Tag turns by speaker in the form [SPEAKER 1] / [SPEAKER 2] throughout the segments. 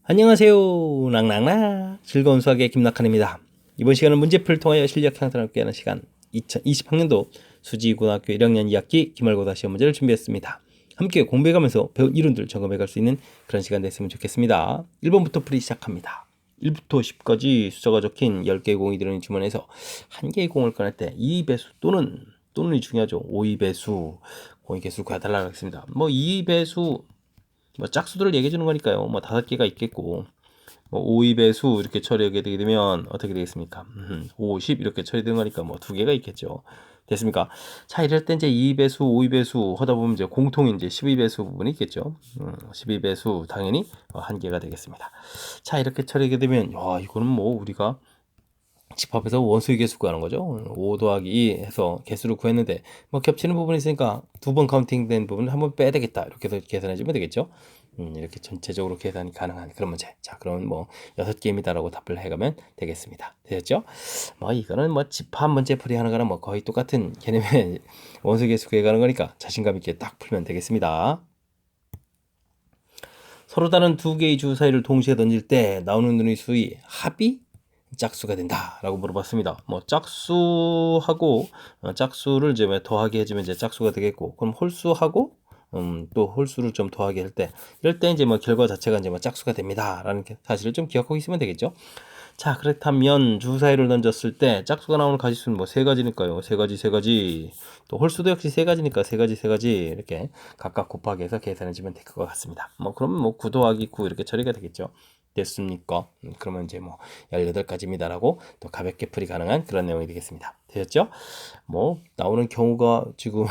[SPEAKER 1] 안녕하세요. 낭낭낭 즐거운 수학의 김낙한입니다. 이번 시간은 문제풀을 통하여 실력 향상을 함께하는 시간 2020학년도 수지고등학교 1학년 2학기 기말고사 시험 문제를 준비했습니다. 함께 공부해가면서 배운 이론들 점검해갈 수 있는 그런 시간 됐으면 좋겠습니다. 1번부터 풀이 시작합니다. 1부터 10까지 숫자가 적힌 10개의 공이 들어있는 주머니에서 한 개의 공을 꺼낼 때 2배수 또는이 중요하죠. 5배수 공의 개수를 구해달라고 했습니다. 2배수 짝수들을 얘기해 주는 거니까요. 5개가 있겠고 5배수 이렇게 처리하게 되게 되면 어떻게 되겠습니까? 50 이렇게 처리되는 거니까 2개가 있겠죠. 됐습니까? 자, 이럴 때 이제 2배수, 5배수 하다 보면 이제 공통인 이제 12배수 부분이 있겠죠. 12배수 당연히 한 개가 되겠습니다. 자, 이렇게 처리하게 되면 이거는 우리가 집합해서 원소의 개수 구하는 거죠. 5 더하기 2 해서 개수를 구했는데 겹치는 부분이 있으니까 두 번 카운팅된 부분을 한번 빼야 되겠다. 이렇게 해서 계산해 주면 되겠죠. 이렇게 전체적으로 계산이 가능한 그런 문제. 자, 그러면 6개입니다라고 답을 해가면 되겠습니다. 되셨죠? 이거는 집합 문제 풀이하는 거랑 거의 똑같은 개념의 원소의 개수 구해가는 거니까 자신감 있게 딱 풀면 되겠습니다. 서로 다른 두 개의 주 사이를 동시에 던질 때 나오는 눈의 수의 합이 짝수가 된다 라고 물어봤습니다. 짝수하고 짝수를 이제 더하게 해주면 이제 짝수가 되겠고, 그럼 홀수하고 또 홀수를 좀 더하게 할 때, 이럴 때 이제 결과 자체가 이제 짝수가 됩니다 라는 사실을 좀 기억하고 있으면 되겠죠. 자, 그렇다면 주 사이를 던졌을 때 짝수가 나오는 가지수는 3가지니까요. 3가지. 또 홀수도 역시 3가지니까 3가지 이렇게 각각 곱하기 해서 계산해주면 될 것 같습니다. 그러면 9 더하기 9 이렇게 처리가 되겠죠. 됐습니까? 그러면 이제 18가지입니다라고 또 가볍게 풀이 가능한 그런 내용이 되겠습니다. 되셨죠? 나오는 경우가 지금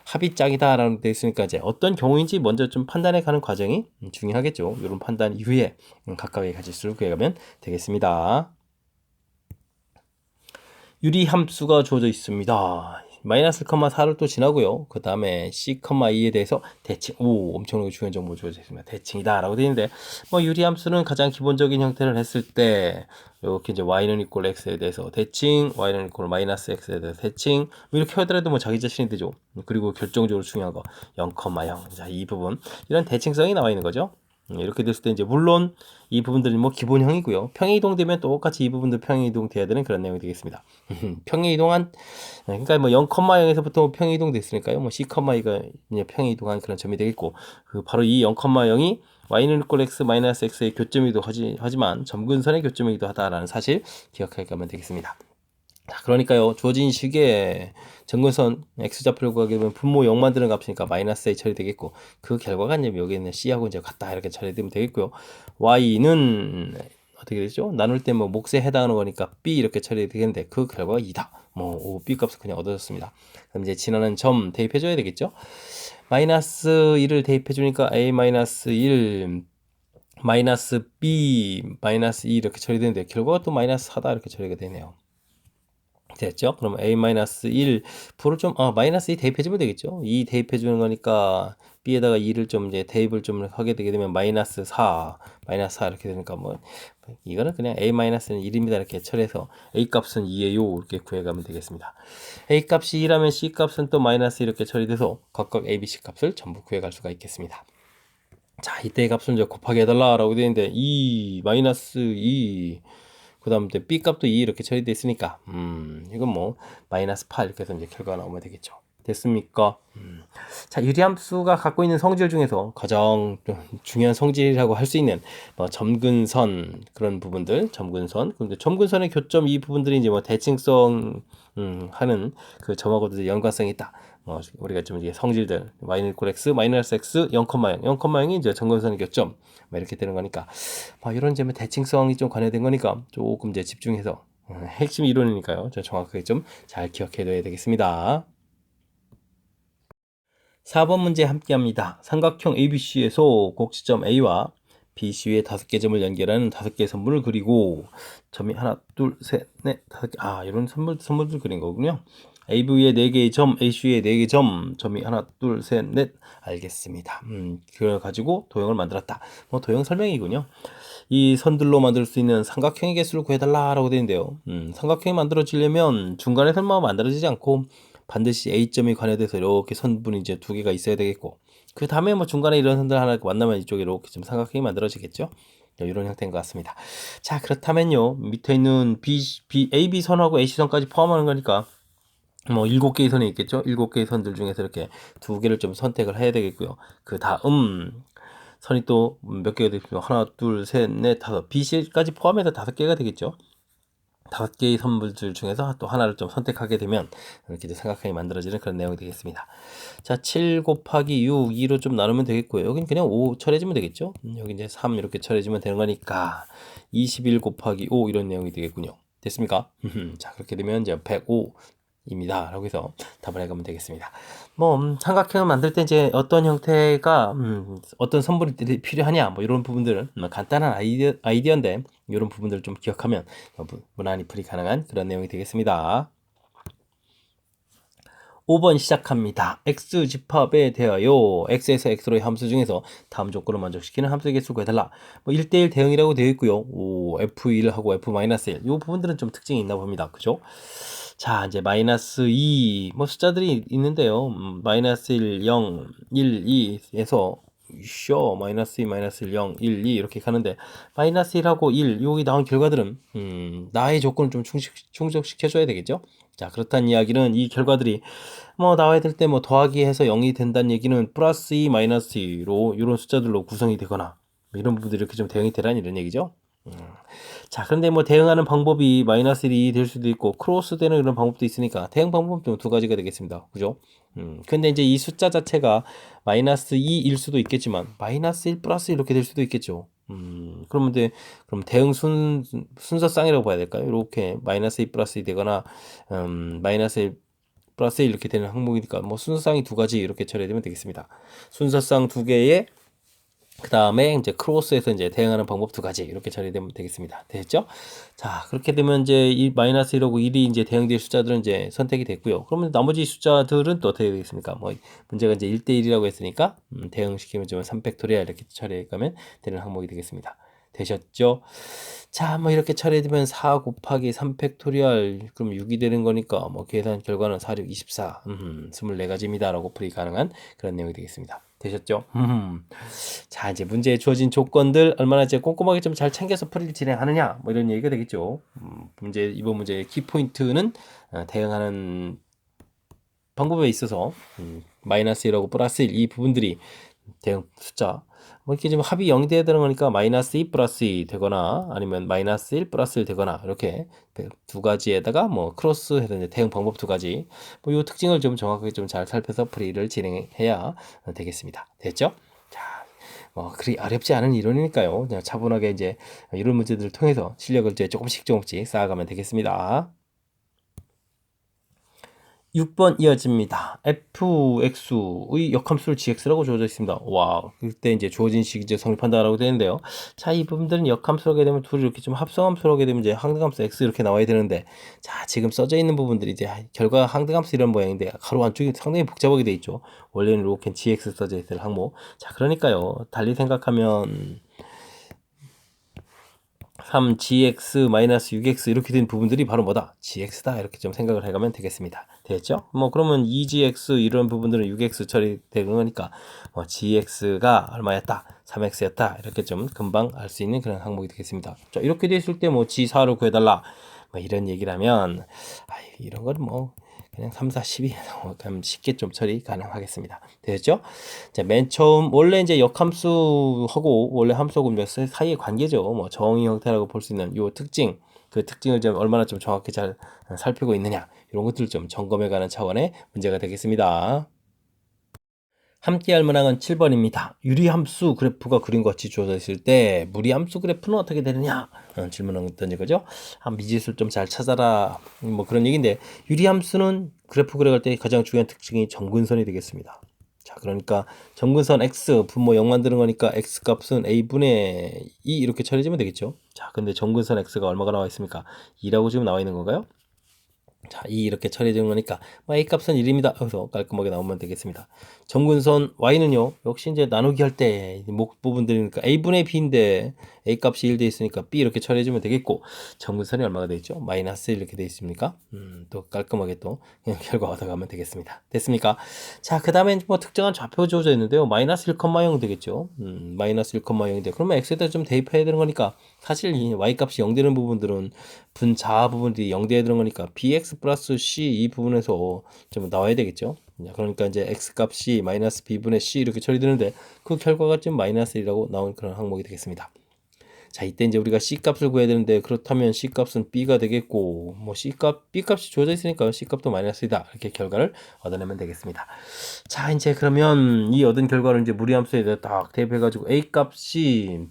[SPEAKER 1] 합이 짝이다라는 데 있으니까 이제 어떤 경우인지 먼저 좀 판단해 가는 과정이 중요하겠죠. 이런 판단 이후에 각각의 가지수를 구해가면 되겠습니다. 유리 함수가 주어져 있습니다. 마이너스, 4를 또 지나고요. 그 다음에 c, 2에 대해서 대칭, 엄청나게 중요한 정보 주어져 있습니다. 대칭이다 라고 되어 있는데, 유리함수는 가장 기본적인 형태를 했을 때, 이렇게 이제 y는 이꼴 x에 대해서 대칭, y는 이꼴 마이너스 x에 대해서 대칭, 이렇게 하더라도 자기 자신이 되죠. 그리고 결정적으로 중요한 거, 0, 0. 자, 이 부분, 이런 대칭성이 나와 있는 거죠. 이렇게 됐을 때 이제 물론 이 부분들이 기본형이고요. 평행이동되면 똑같이 이 부분도 평행이동돼야 되는 그런 내용이 되겠습니다. 평행이동한, 그러니까 0,0에서부터 평행이동 됐으니까요. c, 2가 평행이동한 그런 점이 되겠고, 바로 이 0,0이 y는 이꼴 x 마이너스 x의 교점이기도 하지만 점근선의 교점이기도 하다라는 사실 기억해 가면 되겠습니다. 자, 그러니까요, 주어진 식에 점근선 x좌표를 구하게 되면 분모 0 만드는 값이니까 마이너스 a 처리되겠고, 그 결과가 이제 여기 있는 c하고 이제 같다 이렇게 처리되면 되겠고요. y는 어떻게 되죠? 나눌 때 몫에 해당하는 거니까 b 이렇게 처리되겠는데 그 결과가 2다. b 값을 그냥 얻어졌습니다. 그럼 이제 지나는 점 대입해 줘야 되겠죠? 마이너스 1을 대입해 주니까 a 마이너스 1 마이너스 b 마이너스 2 이렇게 처리되는데 결과가 또 마이너스 4다 이렇게 처리가 되네요. 됐죠? 그럼 a-1 부를 마이너스 2 대입해주면 되겠죠? 2 대입해주는 거니까 b에다가 2를 좀 이제 대입을 좀 하게 되게 되면 마이너스 4 이렇게 되니까 이거는 그냥 a-는 1입니다 이렇게 처리해서 a 값은 2예요 이렇게 구해가면 되겠습니다. a 값이 2라면 c 값은 또 마이너스 이렇게 처리돼서 각각 a, b, c 값을 전부 구해갈 수가 있겠습니다. 자, 이때의 값을 이제 곱하기 해달라 라고 되어 있는데 2 마이너스 2 그 다음 때 b 값도 2 이렇게 처리되어 있으니까 이건 마이너스 8 이렇게 해서 이제 결과가 나오면 되겠죠. 됐습니까? 자, 유리함수가 갖고 있는 성질 중에서 가장 중요한 성질이라고 할 수 있는 점근선 그런 부분들, 점근선. 근데 점근선의 교점 이 부분들이 이제 대칭성 하는 그 점하고도 연관성이 있다. 우리가 좀 이제 성질들 y는 이꼴 x 마이너스 x 0,0이 이제 점근선의 교점 이렇게 되는 거니까 이런 이제 대칭성이 좀 관여된 거니까 조금 이제 집중해서 핵심 이론이니까요. 정확하게 좀 잘 기억해둬야 되겠습니다. 4번 문제 함께합니다. 삼각형 ABC에서 곡지점 A와 BC 의 5개 점을 연결하는 5개의 선분을 그리고 점이 하나, 둘, 셋, 넷, 5개 이런 선분들 그린 거군요. AB의 4개의 점, AC의 4개의 점이 하나, 둘, 셋, 넷 알겠습니다. 그걸 가지고 도형을 만들었다. 도형 설명이군요. 이 선들로 만들 수 있는 삼각형의 개수를 구해달라라고 되어 있는데요. 삼각형이 만들어지려면 중간에 설마 만들어지지 않고 반드시 A점이 관여돼서 이렇게 선분이 이제 2개가 있어야 되겠고 그 다음에 중간에 이런 선들 하나 만나면 이쪽에 이렇게 좀 삼각형이 만들어지겠죠. 이런 형태인 것 같습니다. 자, 그렇다면요. 밑에 있는 AB 선하고 AC 선까지 포함하는 거니까 뭐 7개의 선이 있겠죠. 7개의 선들 중에서 이렇게 2개를 좀 선택을 해야 되겠고요. 그 다음 선이 또 몇 개가 되겠죠. 하나, 둘, 셋, 넷, 다섯. BC까지 포함해서 5개가 되겠죠. 5개의 선물들 중에서 또 하나를 좀 선택하게 되면 이렇게 생각하게 만들어지는 그런 내용이 되겠습니다. 자, 7 곱하기 6, 2로 좀 나누면 되겠고요. 여긴 그냥 5 처리해주면 되겠죠. 여기 이제 3 이렇게 처리해주면 되는 거니까 21 곱하기 5 이런 내용이 되겠군요. 됐습니까? 자, 그렇게 되면 이제 105 입니다. 라고 해서 답을 해가면 되겠습니다. 뭐 삼각형을 만들 때 이제 어떤 형태가 어떤 선물이 필요하냐 뭐 이런 부분들은 간단한 아이디어인데 이런 부분들을 좀 기억하면 무난히 풀이 가능한 그런 내용이 되겠습니다. 5번 시작합니다. x 집합에 대하여 x에서 x로의 함수 중에서 다음 조건을 만족시키는 함수의 개수를 구해달라. 뭐 1대1 대응이라고 되어 있고요. f1하고 f-1 이 부분들은 좀 특징이 있나 봅니다. 그죠? 자, 이제 마이너스 2, 뭐 숫자들이 있는데요. 마이너스 1, 0, 1, 2에서 마이너스 2, 마이너스 1, 0, 1, 2 이렇게 가는데 마이너스 1하고 1, 여기 나온 결과들은 나의 조건을 좀 충족시켜줘야 되겠죠? 자, 그렇다는 이야기는 이 결과들이 뭐 나와야 될 때 뭐 더하기 해서 0이 된다는 얘기는 플러스 2, 마이너스 2로 이런 숫자들로 구성이 되거나 뭐 이런 부분들이 이렇게 좀 대응이 되라는 이런 얘기죠. 자, 그런데 뭐 대응하는 방법이 마이너스 1이 될 수도 있고 크로스 되는 이런 방법도 있으니까 대응 방법은 좀 2가지가 되겠습니다. 그죠? 근데 이제 이 숫자 자체가 마이너스 2일 수도 있겠지만 마이너스 1 플러스 이렇게 될 수도 있겠죠. 그러면 그럼 대응 순서쌍이라고 봐야 될까요? 이렇게 마이너스 2 플러스 2 되거나 마이너스 1 플러스 1 이렇게 되는 항목이니까 뭐 순서쌍이 2가지 이렇게 처리되면 되겠습니다. 순서쌍 2개에 그 다음에 이제 크로스에서 이제 대응하는 방법 2가지 이렇게 처리되면 되겠습니다. 됐죠? 자, 그렇게 되면 이제 이 마이너스 1하고 1이 이제 대응될 숫자들은 이제 선택이 됐고요. 그러면 나머지 숫자들은 또 어떻게 되겠습니까? 뭐 문제가 이제 1대1이라고 했으니까 대응시키면 좀 3팩토리얼 이렇게 처리하면 되는 항목이 되겠습니다. 되셨죠? 자, 뭐 이렇게 처리되면 4 곱하기 3팩토리얼 그럼 6이 되는 거니까 뭐 계산 결과는 4, 6, 24 24가지입니다 라고 풀이 가능한 그런 내용이 되겠습니다. 되셨죠? 자, 이제 문제에 주어진 조건들 얼마나 이제 꼼꼼하게 좀 잘 챙겨서 풀이를 진행하느냐 뭐 이런 얘기가 되겠죠. 이번 문제의 키포인트는 대응하는 방법에 있어서 마이너스 1하고 플러스 1 이 부분들이 대응 숫자 뭐 이렇게 지금 합이 0이 돼야 되는 거니까 마이너스 2 플러스 2 되거나 아니면 마이너스 1 플러스 1 되거나 이렇게 2가지에다가 뭐 크로스 해서 이제 대응 방법 2가지 뭐 이 특징을 좀 정확하게 좀 잘 살펴서 풀이를 진행해야 되겠습니다. 됐죠? 자, 뭐 그리 어렵지 않은 이론이니까요. 그냥 차분하게 이제 이런 문제들을 통해서 실력을 이제 조금씩 쌓아가면 되겠습니다. 6번 이어집니다. fx의 역함수를 gx라고 주어져 있습니다. 와, 그때 이제 주어진 식 이제 성립한다라고 되는데요. 자, 이 부분들은 역함수를 하게 되면 둘이 이렇게 좀 합성함수를 하게 되면 이제 항등함수 x 이렇게 나와야 되는데, 자, 지금 써져 있는 부분들이 이제 결과 항등함수 이런 모양인데 가로 안쪽이 상당히 복잡하게 돼 있죠. 원래는 이렇게 gx 써져 있을 항목. 자, 그러니까요. 달리 생각하면 3gx-6x 이렇게 된 부분들이 바로 뭐다? gx다 이렇게 좀 생각을 해가면 되겠습니다. 됐죠? 뭐 그러면 2gx 이런 부분들은 6x 처리되는 거니까 뭐 gx가 얼마였다? 3x였다 이렇게 좀 금방 알 수 있는 그런 항목이 되겠습니다. 자, 이렇게 됐을 때 뭐 g4를 구해달라 뭐 이런 얘기라면 이런 거는 뭐 그냥 3, 4, 12 그럼 쉽게 좀 처리 가능하겠습니다. 됐죠? 자, 맨 처음 원래 이제 역함수하고 원래 함수하고 사이의 관계죠. 뭐 정의 형태라고 볼 수 있는 요 특징, 그 특징을 좀 얼마나 좀 정확히 잘 살피고 있느냐 이런 것들을 좀 점검해가는 차원의 문제가 되겠습니다. 함께 할 문항은 7번입니다. 유리함수 그래프가 그린 것 같이 주어져 있을 때 무리함수 그래프는 어떻게 되느냐 질문을 던진 거죠. 미지수를 좀 잘 찾아라 뭐 그런 얘기인데 유리함수는 그래프 그려갈 때 가장 중요한 특징이 점근선이 되겠습니다. 자, 그러니까 점근선 x 분모 0 만드는 거니까 x 값은 a분의 2 이렇게 처리해주면 되겠죠. 자, 근데 점근선 x가 얼마가 나와 있습니까? 2라고 지금 나와 있는 건가요? 자, 2 이렇게 처리되는 거니까 A 값은 1입니다. 여기서 깔끔하게 나오면 되겠습니다. 점근선 Y는요. 역시 이제 나누기 할 때 목 부분들이니까 A분의 B인데 A 값이 1 돼 있으니까 B 이렇게 처리해주면 되겠고, 정근선이 얼마가 돼 있죠? 마이너스 1 이렇게 돼 있습니까? 또 깔끔하게 또 그냥 결과 얻어가면 되겠습니다. 됐습니까? 자, 그 다음에 뭐 특정한 좌표 주어져 있는데요. 마이너스 1,0 되겠죠. 마이너스 1,0인데 그러면 x에다 좀 대입해야 되는 거니까, 사실 이 y 값이 0 되는 부분들은 분자 부분들이 0 돼야 되는 거니까 bx 플러스 c 이 부분에서 좀 나와야 되겠죠. 그러니까 이제 x 값이 마이너스 b분의 c 이렇게 처리되는데, 그 결과가 좀 마이너스 1이라고 나온 그런 항목이 되겠습니다. 자, 이때 이제 우리가 c 값을 구해야 되는데, 그렇다면 c 값은 b가 되겠고, 뭐 c 값, b 값이 주어져 있으니까 c 값도 마이너스이다, 이렇게 결과를 얻어내면 되겠습니다. 자, 이제 그러면 이 얻은 결과를 이제 무리함수에 딱 대입해가지고 a 값이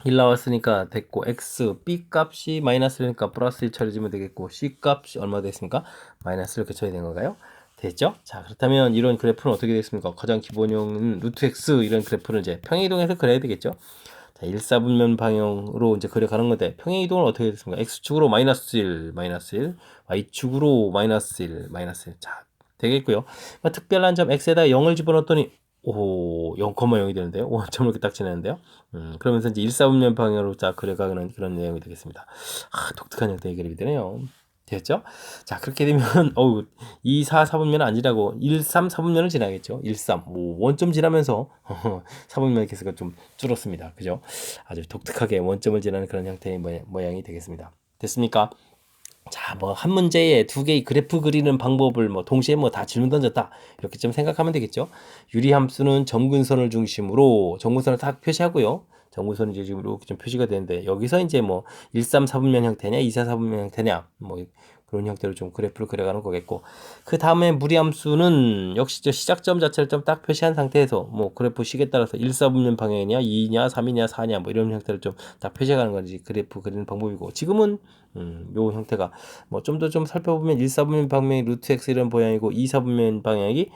[SPEAKER 1] 1 나왔으니까 됐고, x, b 값이 마이너스 1이니까 플러스 1 처리해주면 되겠고, c 값이 얼마 됐습니까? 마이너스 이렇게 처리된 건가요? 됐죠? 자, 그렇다면 이런 그래프는 어떻게 됐습니까? 가장 기본형은 루트 x, 이런 그래프를 이제 평행이동해서 그려야 되겠죠? 자, 1사분면 방향으로 이제 그려가는 건데, 평행이동은 어떻게 됐습니까? x축으로 마이너스 1, y축으로 마이너스 1, 마이너스 1. 자, 되겠고요. 특별한 점 x에다 0을 집어넣었더니, 오, 0,0이 되는데요. 원점을 이렇게 딱 지내는데요. 그러면서 이제 1사분면 방향으로 딱 그려가는 그런 내용이 되겠습니다. 독특한 형태의 그림이 되네요. 됐죠? 자, 그렇게 되면, 2, 4, 4분면은 아니라고 1, 3, 4분면을 지나겠죠? 1, 3, 원점 지나면서 4분면 개수가 좀 줄었습니다. 그죠? 아주 독특하게 원점을 지나는 그런 형태의 모양이 되겠습니다. 됐습니까? 자, 뭐 한 문제에 두 개의 그래프 그리는 방법을 뭐 동시에 뭐 다 질문 던졌다, 이렇게 좀 생각하면 되겠죠. 유리함수는 점근선을 중심으로 점근선을 딱 표시하고요. 점근선이 이제 지금 이렇게 좀 표시가 되는데, 여기서 이제 뭐 1, 3, 4분면 형태냐, 2, 4, 4분면 형태냐, 뭐 그런 형태로 좀 그래프를 그려가는 거겠고, 그 다음에 무리함수는 역시 저 시작점 자체를 좀 딱 표시한 상태에서 뭐 그래프 식에 따라서 1, 4분면 방향이냐, 2냐, 3이냐, 4냐, 뭐 이런 형태를 좀 딱 표시해가는 건지 그래프 그리는 방법이고, 지금은 요 형태가 뭐 좀 더 좀 살펴보면 1, 4분면 방향이 루트 x 이런 모양이고, 2, 4분면 방향이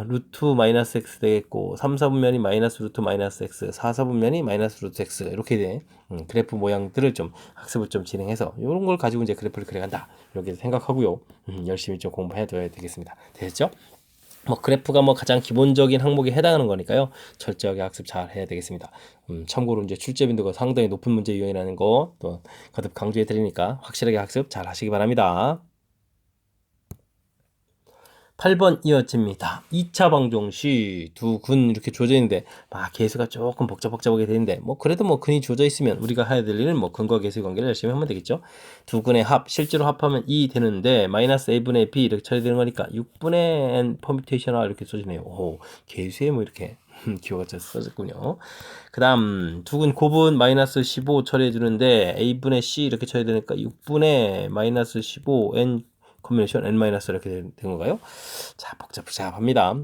[SPEAKER 1] 루트 마이너스 x 되겠고, 3, 4분면이 마이너스 루트 마이너스 x, 4, 4분면이 마이너스 루트 x, 이렇게 된 그래프 모양들을 좀 학습을 좀 진행해서 이런 걸 가지고 이제 그래프를 그려간다, 이렇게 생각하고요. 열심히 좀 공부해둬야 되겠습니다. 됐죠? 뭐 그래프가 뭐 가장 기본적인 항목에 해당하는 거니까요. 철저하게 학습 잘 해야 되겠습니다. 참고로 이제 출제 빈도가 상당히 높은 문제 유형이라는 거 또 거듭 강조해 드리니까 확실하게 학습 잘 하시기 바랍니다. 8번 이어집니다. 2차 방정 시 두 근 이렇게 주어져 있는데, 개수가 조금 복잡하게 되는데, 뭐 그래도 뭐 근이 주어져 있으면 우리가 해야 될 일은 뭐 근과 개수의 관계를 열심히 하면 되겠죠. 두 근의 합, 실제로 합하면 2 되는데 마이너스 a분의 b 이렇게 처리되는 거니까 6분의 n 퍼뮤테이션 r 이렇게 써지네요. 오, 개수에 뭐 이렇게 기호가 써졌군요. 그 다음 두 근 곱은 마이너스 15 처리해 주는데 a분의 c 이렇게 처리되니까 6분의 마이너스 15 n 컨비네이션 n 마이너스 이렇게 된 건가요? 자, 복잡합니다.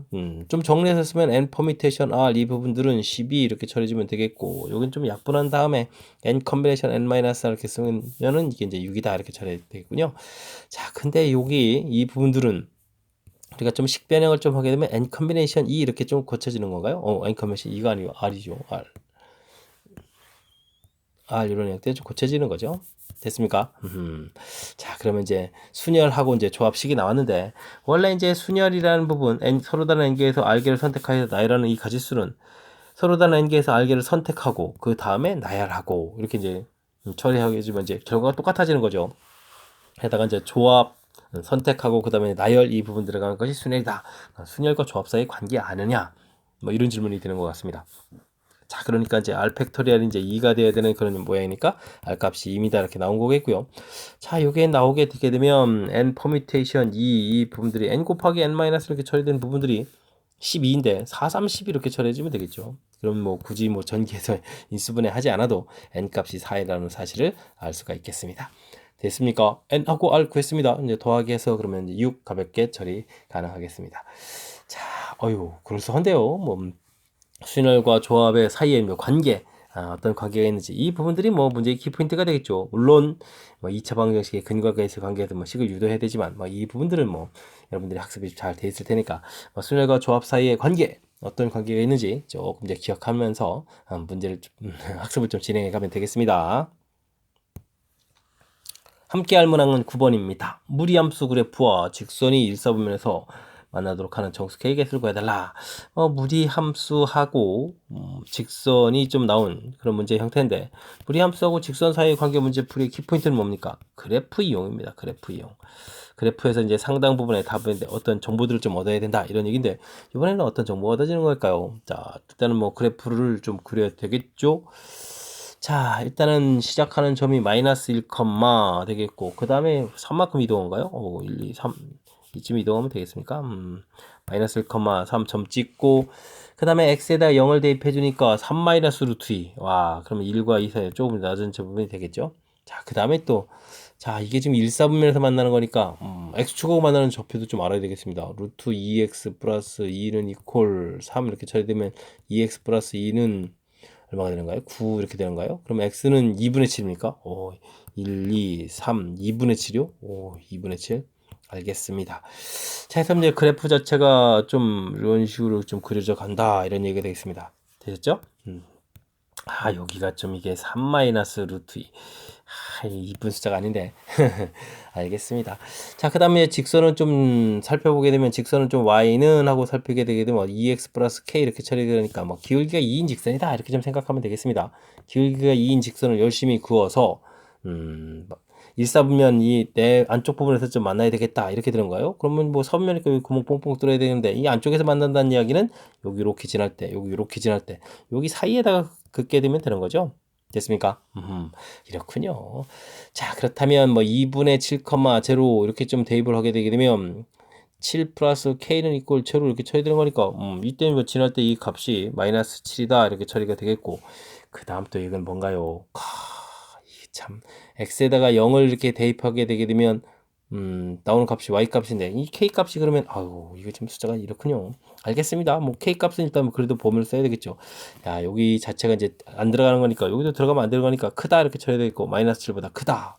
[SPEAKER 1] 좀 정리해서 쓰면 n 퍼미테이션 r 이 부분들은 12 이렇게 처리해주면 되겠고, 여긴 좀 약분한 다음에 n 컨비네이션 n 마이너스 이렇게 쓰면은 이게 이제 6이다 이렇게 처리되겠군요. 자, 근데 여기 이 부분들은 우리가 좀 식변형을 좀 하게 되면 n 컨비네이션 2 이렇게 좀 고쳐지는 건가요? n 컨비네이션 2가 아니고 r이죠. r 이런 형태 좀 고쳐지는 거죠. 됐습니까? 자, 그러면 이제 순열하고 이제 조합식이 나왔는데, 원래 이제 순열이라는 부분, 서로 다른 n개에서 r개를 선택하여 나열하는 이 가지수는 서로 다른 n개에서 r개를 선택하고 그 다음에 나열하고 이렇게 이제 처리하게 해주면 이제 결과가 똑같아지는 거죠. 게다가 이제 조합 선택하고 그 다음에 나열 이 부분 들어가는 것이 순열이다. 순열과 조합 사이의 관계 아느냐? 뭐 이런 질문이 드는 것 같습니다. 자, 그러니까 이제 r 팩토리얼이 이제 2가 돼야 되는 그런 모양이니까 r 값이 2입니다. 이렇게 나온 거겠고요. 자, 요게 나오게 되게 되면 n 퍼뮤테이션 2, 이 부분들이 n 곱하기 n 마이너스 이렇게 처리된 부분들이 12인데 4, 3, 10 이렇게 처리해주면 되겠죠. 그럼 뭐 굳이 뭐 전기에서 인수분해 하지 않아도 n 값이 4이라는 사실을 알 수가 있겠습니다. 됐습니까? n하고 r 구했습니다. 이제 더하기 해서 그러면 이제 6 가볍게 처리 가능하겠습니다. 자, 그럴싸한데요. 뭐 순열과 조합의 사이의 관계, 어떤 관계가 있는지 이 부분들이 뭐 문제의 키포인트가 되겠죠. 물론 뭐 2차 방정식의 근과 계수 관계에서 뭐 식을 유도해야 되지만 뭐 이 부분들은 뭐 여러분들이 학습이 잘 돼 있을 테니까 뭐 순열과 조합 사이의 관계, 어떤 관계가 있는지 조금 이제 기억하면서 문제를 학습을 좀 진행해 가면 되겠습니다. 함께 할 문항은 9번입니다. 무리함수 그래프와 직선이 일사분면에서 만나도록 하는 정수 K개수를 구해달라. 무리함수하고 직선이 좀 나온 그런 문제 형태인데, 무리함수하고 직선 사이의 관계 문제 풀이의 키포인트는 뭡니까? 그래프 이용입니다. 그래프 이용. 그래프에서 이제 상당 부분의 답인데 어떤 정보들을 좀 얻어야 된다 이런 얘기인데, 이번에는 어떤 정보가 얻어지는 걸까요? 자, 일단은 뭐 그래프를 좀 그려야 되겠죠. 자, 일단은 시작하는 점이 마이너스 1, 되겠고, 그 다음에 3만큼 이동한가요? 1, 2, 3 이쯤 이동하면 되겠습니까? 마이너스 1, 3점 찍고, 그 다음에 x에다 0을 대입해 주니까 3 마이너스 루트 2. 와, 그러면 1과 2 사이 조금 낮은 저 부분이 되겠죠? 자, 그 다음에 또, 자, 이게 지금 1, 4분면에서 만나는 거니까, x축하고 만나는 좌표도 좀 알아야 되겠습니다. 루트 2x 플러스 2는 이퀄 3 이렇게 처리되면 2x 플러스 2는 얼마가 되는가요? 9 이렇게 되는가요? 그럼 x는 2분의 7입니까? 1, 2, 3, 2분의 7이요? 2분의 7. 알겠습니다. 자, 그래서 이제 그래프 자체가 좀 이런 식으로 좀 그려져 간다. 이런 얘기가 되겠습니다. 되셨죠? 여기가 좀 이게 3 마이너스 루트 2. 이쁜 숫자가 아닌데. 알겠습니다. 자, 그 다음에 직선은 좀 살펴보게 되면, 직선은 좀 y는 하고 살피게 되게 되면 2x 플러스 k 이렇게 처리되니까 뭐 기울기가 2인 직선이다 이렇게 좀 생각하면 되겠습니다. 기울기가 2인 직선을 열심히 그어서 1사분면 이 내 안쪽 부분에서 좀 만나야 되겠다 이렇게 되는 거예요. 그러면 뭐 사분면이니까 여기 구멍 뽕뽕 뚫어야 되는데, 이 안쪽에서 만난다는 이야기는 여기 이렇게 지날 때, 여기 이렇게 지날 때, 여기 사이에다가 긋게 되면 되는 거죠. 됐습니까? 이렇군요. 자, 그렇다면 뭐 2분의 7,0 이렇게 좀 대입을 하게 되게 되면 7 플러스 k는 이꼴 제로 이렇게 처리되는 거니까 이때는 뭐 지날 때 이 값이 마이너스 7이다 이렇게 처리가 되겠고, 그 다음 또 이건 뭔가요? 이게 참 x에다가 0을 이렇게 대입하게 되게 되면 나오는 값이 y 값인데, 이 k 값이 그러면 이거 좀 숫자가 이렇군요. 알겠습니다. 뭐 k 값은 일단 뭐 그래도 범위를 써야 되겠죠. 야, 여기 자체가 이제 안 들어가는 거니까, 여기도 들어가면 안 들어가니까 크다 이렇게 처리해야 되겠고, 마이너스 7보다 크다,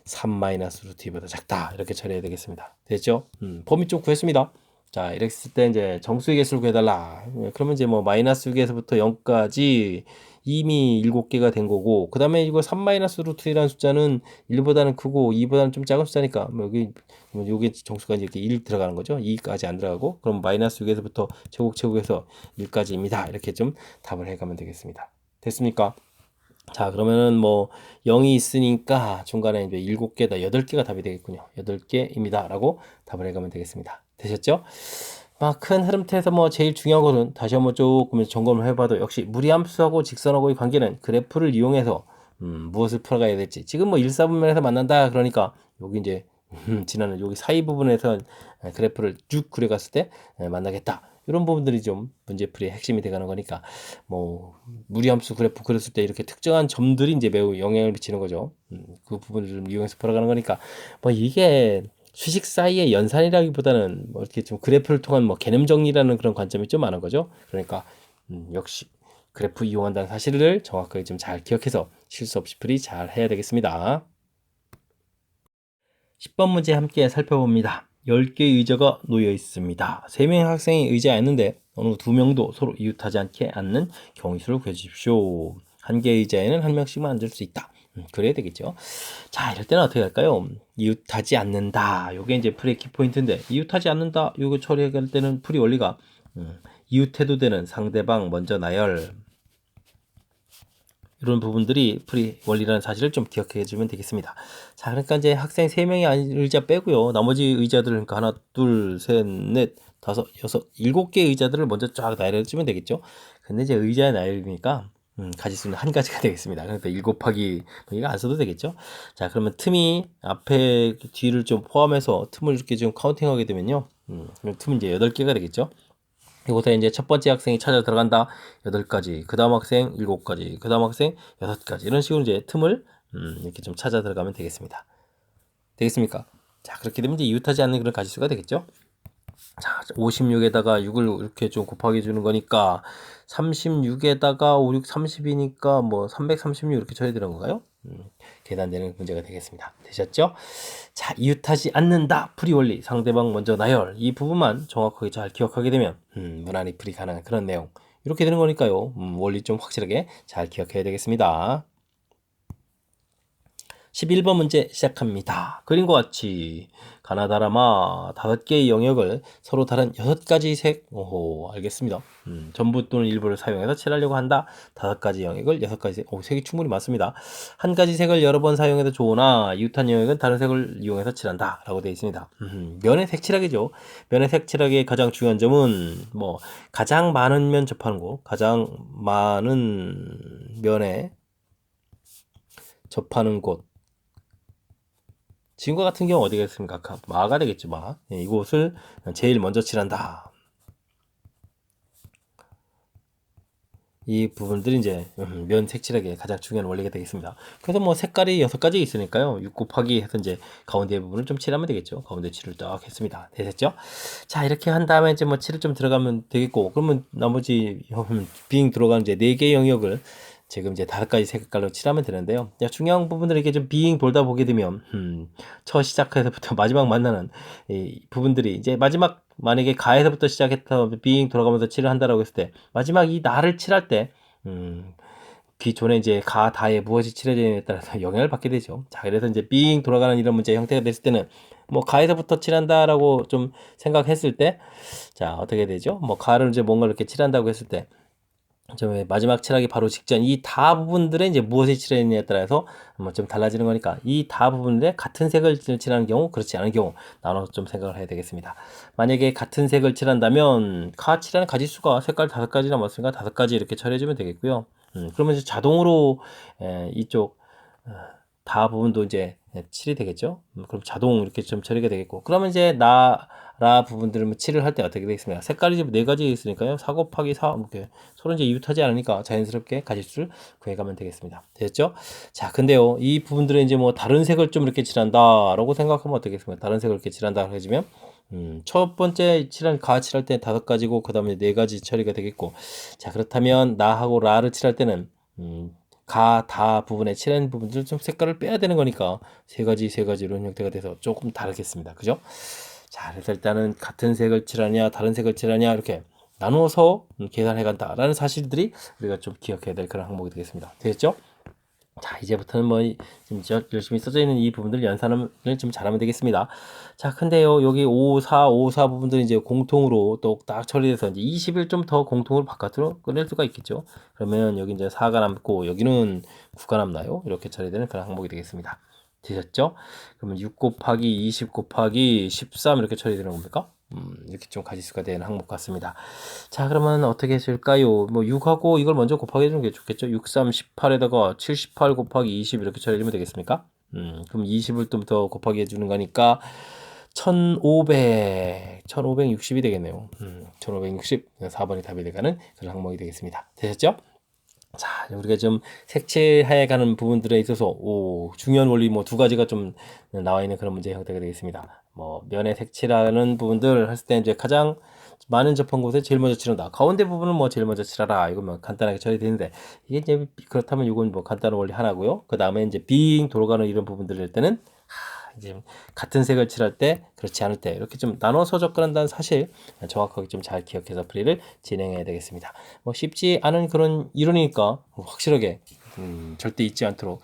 [SPEAKER 1] 3 마이너스 루트 2보다 작다 이렇게 처리해야 되겠습니다. 됐죠? 범위 좀 구했습니다. 자, 이렇게 했을 때 이제 정수의 개수를 구해달라. 그러면 이제 뭐 마이너스 6에서부터 0까지 이미 7개가 된 거고, 그 다음에 이거 3 마이너스 루트 2라는 숫자는 1보다는 크고 2보다는 좀 작은 숫자니까 뭐 여기 정수가 이렇게 1 들어가는 거죠. 2까지 안 들어가고, 그럼 마이너스 6에서부터 제곱해서 1까지입니다. 이렇게 좀 답을 해가면 되겠습니다. 됐습니까? 자, 그러면은 뭐 0이 있으니까 중간에 이제 7개다 8개가 답이 되겠군요. 8개입니다 라고 답을 해가면 되겠습니다. 되셨죠? 큰 흐름태에서 뭐 제일 중요한 것은 다시 한번 조금 점검을 해봐도, 역시 무리함수하고 직선하고의 관계는 그래프를 이용해서 무엇을 풀어가야 될지, 지금 뭐 1, 4분면에서 만난다 그러니까 여기 이제 지나는 여기 사이 부분에서 그래프를 쭉 그려갔을 때 만나겠다, 이런 부분들이 좀 문제풀이의 핵심이 되가는 거니까, 뭐 무리함수 그래프 그렸을 때 이렇게 특정한 점들이 이제 매우 영향을 미치는 거죠. 그 부분을 좀 이용해서 풀어가는 거니까, 뭐 이게 수식 사이의 연산이라기보다는 뭐 이렇게 좀 그래프를 통한 뭐 개념 정리라는 그런 관점이 좀 많은 거죠. 그러니까 역시 그래프 이용한다는 사실을 정확하게 좀 잘 기억해서 실수 없이 풀이 잘 해야 되겠습니다. 10번 문제 함께 살펴봅니다. 10개의 의자가 놓여 있습니다. 3명의 학생이 의자에 앉는데 어느 2명도 서로 이웃하지 않게 앉는 경우수를 구해주십시오. 한 개의 의자에는 한 명씩만 앉을 수 있다. 그래야 되겠죠. 자, 이럴 때는 어떻게 할까요? 이웃하지 않는다. 요게 이제 풀이의 키포인트인데, 이웃하지 않는다. 요거 처리할 때는 풀이 원리가 이웃해도 되는 상대방 먼저 나열, 이런 부분들이 풀이 원리라는 사실을 좀 기억해 주면 되겠습니다. 자, 그러니까 이제 학생 3명의 의자 빼고요, 나머지 의자들, 그러니까 하나, 둘, 셋, 넷, 다섯, 여섯, 7개의 의자들을 먼저 쫙 나열해 주면 되겠죠. 근데 이제 의자의 나열이니까 가질 수 있는 한 가지가 되겠습니다. 그러니까 1 곱하기 이거 안 써도 되겠죠. 자, 그러면 틈이 앞에 뒤를 좀 포함해서 틈을 이렇게 좀 카운팅하게 되면요, 그럼 틈은 이제 8개가 되겠죠. 이곳에 이제 첫 번째 학생이 찾아 들어간다 8가지, 그 다음 학생 7가지, 그 다음 학생 6가지, 이런 식으로 이제 틈을 이렇게 좀 찾아 들어가면 되겠습니다. 되겠습니까? 자, 그렇게 되면 이제 이웃하지 않는 그런 가지수가 되겠죠. 자, 56에다가 6을 이렇게 좀 곱하기 주는 거니까 36에다가 5, 6, 30이니까 뭐 336 이렇게 쳐야 되는 건가요? 계산되는 문제가 되겠습니다. 되셨죠? 자, 이웃하지 않는다. 풀이 원리. 상대방 먼저 나열. 이 부분만 정확하게 잘 기억하게 되면 무난히 풀이 가능한 그런 내용. 이렇게 되는 거니까요. 원리 좀 확실하게 잘 기억해야 되겠습니다. 11번 문제 시작합니다. 그림과 같이 가나다라마 5개의 영역을 서로 다른 6가지 색, 오호, 알겠습니다. 전부 또는 일부를 사용해서 칠하려고 한다. 5가지 영역을 6가지 색, 색이 충분히 많습니다. 한 가지 색을 여러 번 사용해도 좋으나 이웃한 영역은 다른 색을 이용해서 칠한다. 라고 되어 있습니다. 면의 색칠하기죠. 면의 색칠하기의 가장 중요한 점은 뭐 가장 많은 면 접하는 곳, 가장 많은 면에 접하는 곳. 지금과 같은 경우 어디가 있습니까? 마가 되겠죠, 마. 이곳을 제일 먼저 칠한다. 이 부분들이 이제 면 색칠하기에 가장 중요한 원리가 되겠습니다. 그래서 뭐 색깔이 6가지 있으니까요. 6 곱하기 해서 이제 가운데 부분을 좀 칠하면 되겠죠. 가운데 칠을 딱 했습니다. 되셨죠? 자, 이렇게 한 다음에 이제 뭐 칠을 좀 들어가면 되겠고, 그러면 나머지 빙 들어가는 이제 4개 영역을 지금 이제 5가지 색깔로 칠하면 되는데요. 중요한 부분들을 이렇게 좀 빙 돌다 보게 되면, 첫 시작해서부터 마지막 만나는 이 부분들이 이제 마지막 만약에 가에서부터 시작해서 빙 돌아가면서 칠을 한다라고 했을 때 마지막 이 나를 칠할 때 기존에 이제 가 다에 무엇이 칠해지느냐에 따라서 영향을 받게 되죠. 자, 그래서 이제 빙 돌아가는 이런 문제 형태가 됐을 때는 뭐 가에서부터 칠한다라고 좀 생각했을 때, 자, 어떻게 되죠? 뭐 가를 이제 뭔가 이렇게 칠한다고 했을 때 마지막 칠하기 바로 직전 이 다 부분들에 이제 무엇을 칠했느냐에 따라서 뭐 좀 달라지는 거니까 이 다 부분에 같은 색을 칠하는 경우, 그렇지 않은 경우 나눠서 좀 생각을 해야 되겠습니다. 만약에 같은 색을 칠한다면 칠하는 가지수가 색깔 5가지 남았으니까 5가지 이렇게 처리해주면 되겠고요. 그러면 이제 자동으로 이쪽 다 부분도 이제 칠이 되겠죠. 그럼 자동 이렇게 좀 처리가 되겠고, 그러면 이제 나라 부분들을 칠을 할 때 어떻게 되겠습니까? 색깔이 이제 4가지 있으니까요. 4 곱하기 4 이렇게 서로 이제 이웃하지 않으니까 자연스럽게 가지수를 구해가면 되겠습니다. 됐죠? 자, 근데요, 이 부분들은 이제 뭐 다른 색을 좀 이렇게 칠한다라고 생각하면 어떻겠습니까? 다른 색을 이렇게 칠한다 해주면 첫 번째 가 칠할 때 5가지고 그 다음에 4가지 처리가 되겠고, 자, 그렇다면 나하고 라를 칠할 때는 다 부분에 칠한 부분들 좀 색깔을 빼야 되는 거니까 3가지 이런 형태가 돼서 조금 다르겠습니다. 그죠? 자, 그래서 일단은 같은 색을 칠하냐 다른 색을 칠하냐 이렇게 나누어서 계산해 간다라는 사실들이 우리가 좀 기억해야 될 그런 항목이 되겠습니다. 되겠죠? 자, 이제부터는 뭐 지금 열심히 써져 있는 이 부분들 연산을 좀 잘하면 되겠습니다. 자, 근데요, 여기 54 부분들이 이제 공통으로 또 딱 처리돼서 이제 20일 좀 더 공통으로 바깥으로 꺼낼 수가 있겠죠. 그러면 여기 이제 4가 남고 여기는 9가 남나요? 이렇게 처리되는 그런 항목이 되겠습니다. 되셨죠? 그러면 6 곱하기 20 곱하기 13 이렇게 처리되는 겁니까? 이렇게 좀 가지수가 되는 항목 같습니다. 자, 그러면 어떻게 했을까요? 뭐 6하고 이걸 먼저 곱하기 해주는 게 좋겠죠? 6, 3, 18에다가 78 곱하기 20 이렇게 처리하면 되겠습니까? 그럼 20을 좀 더 곱하기 해주는 거니까 1560이 되겠네요. 1560, 4번이 답이 되가는 그런 항목이 되겠습니다. 되셨죠? 자, 우리가 좀 색칠해 가는 부분들에 있어서 중요한 원리 뭐 2가지가 좀 나와 있는 그런 문제 형태가 되겠습니다. 뭐 면에 색칠하는 부분들 했을 때 이제 가장 많은 접한 곳에 제일 먼저 칠한다. 가운데 부분은 뭐 제일 먼저 칠하라. 이거 뭐 간단하게 처리되는데, 이게 이제 그렇다면 이건 뭐 간단한 원리 하나고요. 그 다음에 이제 빙 돌아가는 이런 부분들일 때는 이제 같은 색을 칠할 때 그렇지 않을 때 이렇게 좀 나눠서 접근한다는 사실 정확하게 좀 잘 기억해서 풀이를 진행해야 되겠습니다. 뭐 쉽지 않은 그런 이론이니까 확실하게 절대 잊지 않도록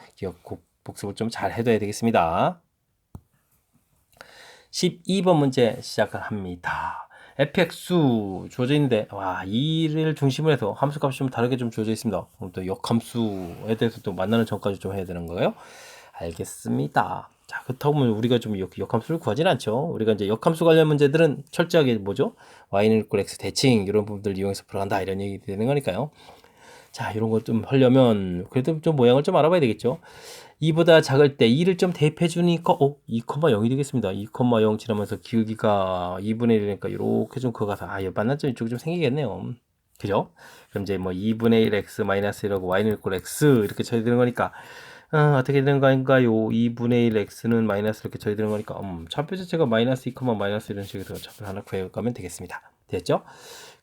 [SPEAKER 1] 복습을 좀 잘 해둬야 되겠습니다. 12번 문제 시작을 합니다. fx 주어져 있는데, 와, 이를 중심으로 해서 함수 값이 좀 다르게 좀 주어져 있습니다. 그럼 또 역함수에 대해서 또 만나는 전까지 좀 해야 되는 거예요. 알겠습니다. 자, 그렇다고 하면 우리가 좀 역함수를 구하진 않죠. 우리가 이제 역함수 관련 문제들은 철저하게 뭐죠? y는 equal x 대칭 이런 부분들 이용해서 풀어간다 이런 얘기 되는 거니까요. 자, 이런 거 좀 하려면 그래도 좀 모양을 좀 알아봐야 되겠죠. 2보다 작을 때 2를 좀 대입해 주니까 2,0이 되겠습니다. 2,0 지나면서 기울기가 2분의 1이니까 이렇게 좀 그거 가서 만나점 이쪽이 좀 생기겠네요. 그죠? 그럼 이제 뭐 2분의 1 x 마이너스 1하고 y는 equal x 이렇게 처리되는 거니까 어떻게 되는 거인가요? 2분의 1 x는 마이너스 이렇게 처리되는 거니까 좌표 자체가 마이너스 2, 마이너스 이런 식으로 좌표를 하나 구해가면 되겠습니다. 됐죠?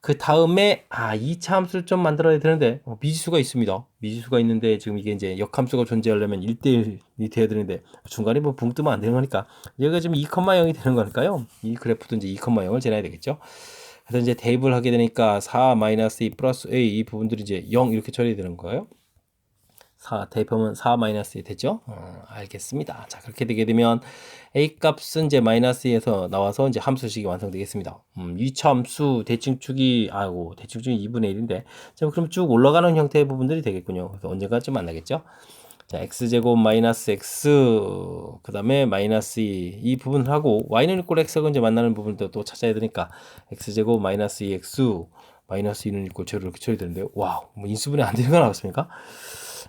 [SPEAKER 1] 그 다음에 2차 함수를 좀 만들어야 되는데 미지수가 있습니다. 미지수가 있는데 지금 이게 이제 역함수가 존재하려면 1대1이 돼야 되는데 중간에 뭐 붕 뜨면 안 되는 거니까 얘가 지금 2,0이 되는 거니까요. 이 그래프도 이제 2,0을 재놔야 되겠죠. 그래서 이제 대입을 하게 되니까 4 마이너스 2 플러스 a 이 부분들이 이제 0 이렇게 처리되는 거예요. 대입하면 4-2 됐죠? 알겠습니다. 자, 그렇게 되게 되면 a 값은 이제 마이너스 2에서 나와서 이제 함수식이 완성되겠습니다. 이차함수 대칭축이 대칭축이 2분의 1인데 자, 그럼 쭉 올라가는 형태의 부분들이 되겠군요. 그래서 언젠가 좀 만나겠죠? 자, x제곱 마이너스 x 그 다음에 마이너스 2 부분을 하고 y는 이꼴 x가 이제 만나는 부분도 또 찾아야 되니까 x제곱 마이너스 2x 마이너스 2는 이꼴 0로 이렇게 처리되는데요. 와우, 뭐 인수분해 안 되는 거 나왔습니까?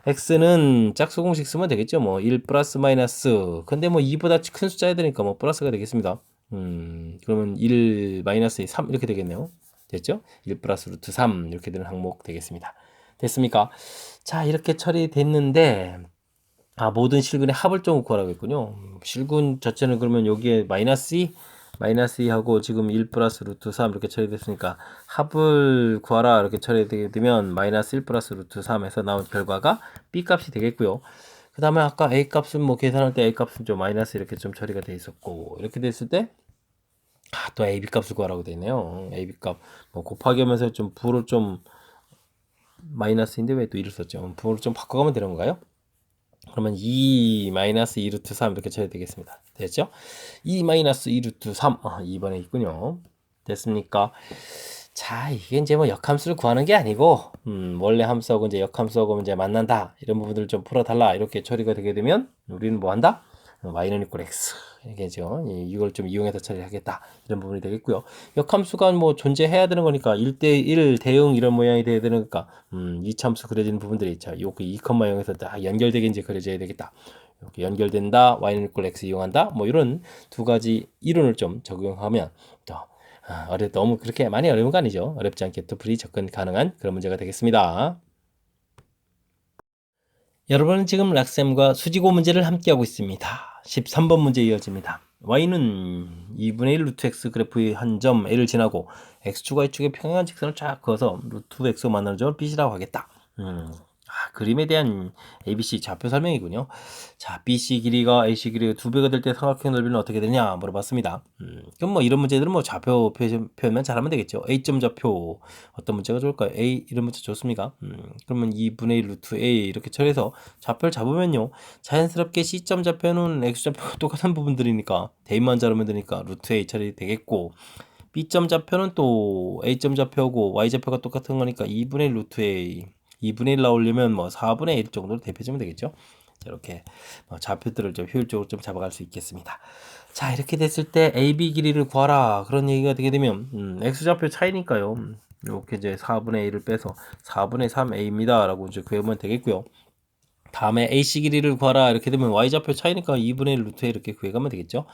[SPEAKER 1] x는 짝수 공식 쓰면 되겠죠. 뭐 1 플러스 마이너스. 근데 뭐 2보다 큰 숫자야 되니까 뭐 플러스가 되겠습니다. 그러면 1 마이너스 2, 3 이렇게 되겠네요. 됐죠? 1 플러스 루트 3 이렇게 되는 항목 되겠습니다. 됐습니까? 자, 이렇게 처리됐는데 모든 실근의 합을 좀 구하라고 했군요. 실근 자체는 그러면 여기에 마이너스 2 하고 지금 1 플러스 루트 3 이렇게 처리됐으니까 합을 구하라 이렇게 처리되게 되면 마이너스 1 플러스 루트 3에서 나온 결과가 b 값이 되겠고요. 그 다음에 아까 a 값은 뭐 계산할 때 a 값은 좀 마이너스 이렇게 좀 처리가 돼 있었고 이렇게 됐을 때 또 a b 값을 구하라고 돼 있네요. a b 값 뭐 곱하기 하면서 좀 부를 좀 마이너스인데 왜 또 1을 썼죠? 부를 좀 바꿔가면 되는 건가요? 그러면 2 마이너스 2 루트 3 이렇게 쳐야 되겠습니다. 됐죠? 2 마이너스 2 루트 3 2번에 있군요. 됐습니까? 자, 이게 이제 뭐 역함수를 구하는 게 아니고 원래 함수하고 이제 역함수하고 이제 만난다 이런 부분들을 좀 풀어달라 이렇게 처리가 되게 되면 우리는 뭐 한다? y는 이꼴 x 이게죠. 이걸 좀 이용해서 처리하겠다 이런 부분이 되겠고요. 역함수가 뭐 존재해야 되는 거니까 1대1 대응 이런 모양이 돼야 되니까 이참수 그려지는 부분들이 있죠. 요거 2,0에서 딱 연결되게 이제 그려져야 되겠다. 이렇게 연결된다. y는 이꼴 x 이용한다. 뭐 이런 두 가지 이론을 좀 적용하면 또 너무 그렇게 많이 어려운 거 아니죠. 어렵지 않게 또 풀이 접근 가능한 그런 문제가 되겠습니다. 여러분은 지금 락쌤과 수지고 문제를 함께하고 있습니다. 13번 문제 이어집니다. y는 2분의 1 루트 x 그래프의 한 점 a를 지나고 x축과 y축의 평행한 직선을 쫙 그어서 루트 x가 만나는 점을 b라고 하겠다. 그림에 대한 ABC 좌표 설명이군요. 자, BC 길이가 AC 길이가 2배가 될 때 삼각형 넓이는 어떻게 되냐 물어봤습니다. 그럼 뭐 이런 문제들은 뭐 좌표 표현만 잘하면 되겠죠. A점 좌표 어떤 문제가 좋을까요? A 이런 문제 좋습니까? 그러면 2분의 1 루트 A 이렇게 처리해서 좌표를 잡으면요. 자연스럽게 C점 좌표는 X좌표가 똑같은 부분들이니까 대입만 자르면 되니까 루트 A 처리 되겠고 B점 좌표는 또 A점 좌표고 Y좌표가 똑같은 거니까 2분의 1 루트 A 2분의 1 나오려면 뭐 4분의 1 정도로 대표주면 되겠죠. 자, 이렇게 좌표들을 좀 효율적으로 좀 잡아갈 수 있겠습니다. 자, 이렇게 됐을 때 AB 길이를 구하라 그런 얘기가 되게 되면 X좌표 차이니까요. 이렇게 이제 4분의 1을 빼서 4분의 3A입니다 라고 이제 구하면 되겠고요. 다음에 AC 길이를 구하라 이렇게 되면 Y좌표 차이니까 2분의 1 루트 A 이렇게 구해가면 되겠죠.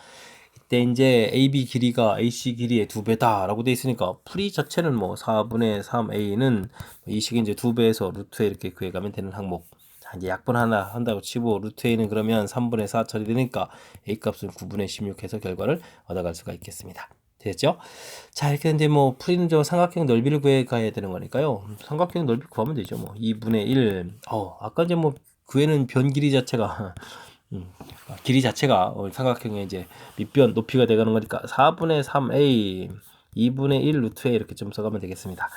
[SPEAKER 1] 이때 이제 AB 길이가 AC 길이의 2배다 라고 돼 있으니까 풀이 자체는 뭐 4분의 3A는 이 식이 이제 2배에서 루트 A 이렇게 구해가면 되는 항목. 자, 이제 약분 하나 한다고 치고 루트 A는 그러면 3분의 4 처리되니까 A 값은 9분의 16 해서 결과를 얻어갈 수가 있겠습니다. 됐죠? 자, 이렇게 되는데 뭐 풀이는 저 삼각형 넓이를 구해 가야 되는 거니까요. 삼각형 넓이 구하면 되죠. 뭐 2분의 1. 아까 이제 뭐 구해는 변 길이 자체가 길이 자체가 삼각형의 이제 밑변 높이가 되가는 거니까 4분의 3a 2분의 1 루트 a 이렇게 좀 써가면 되겠습니다.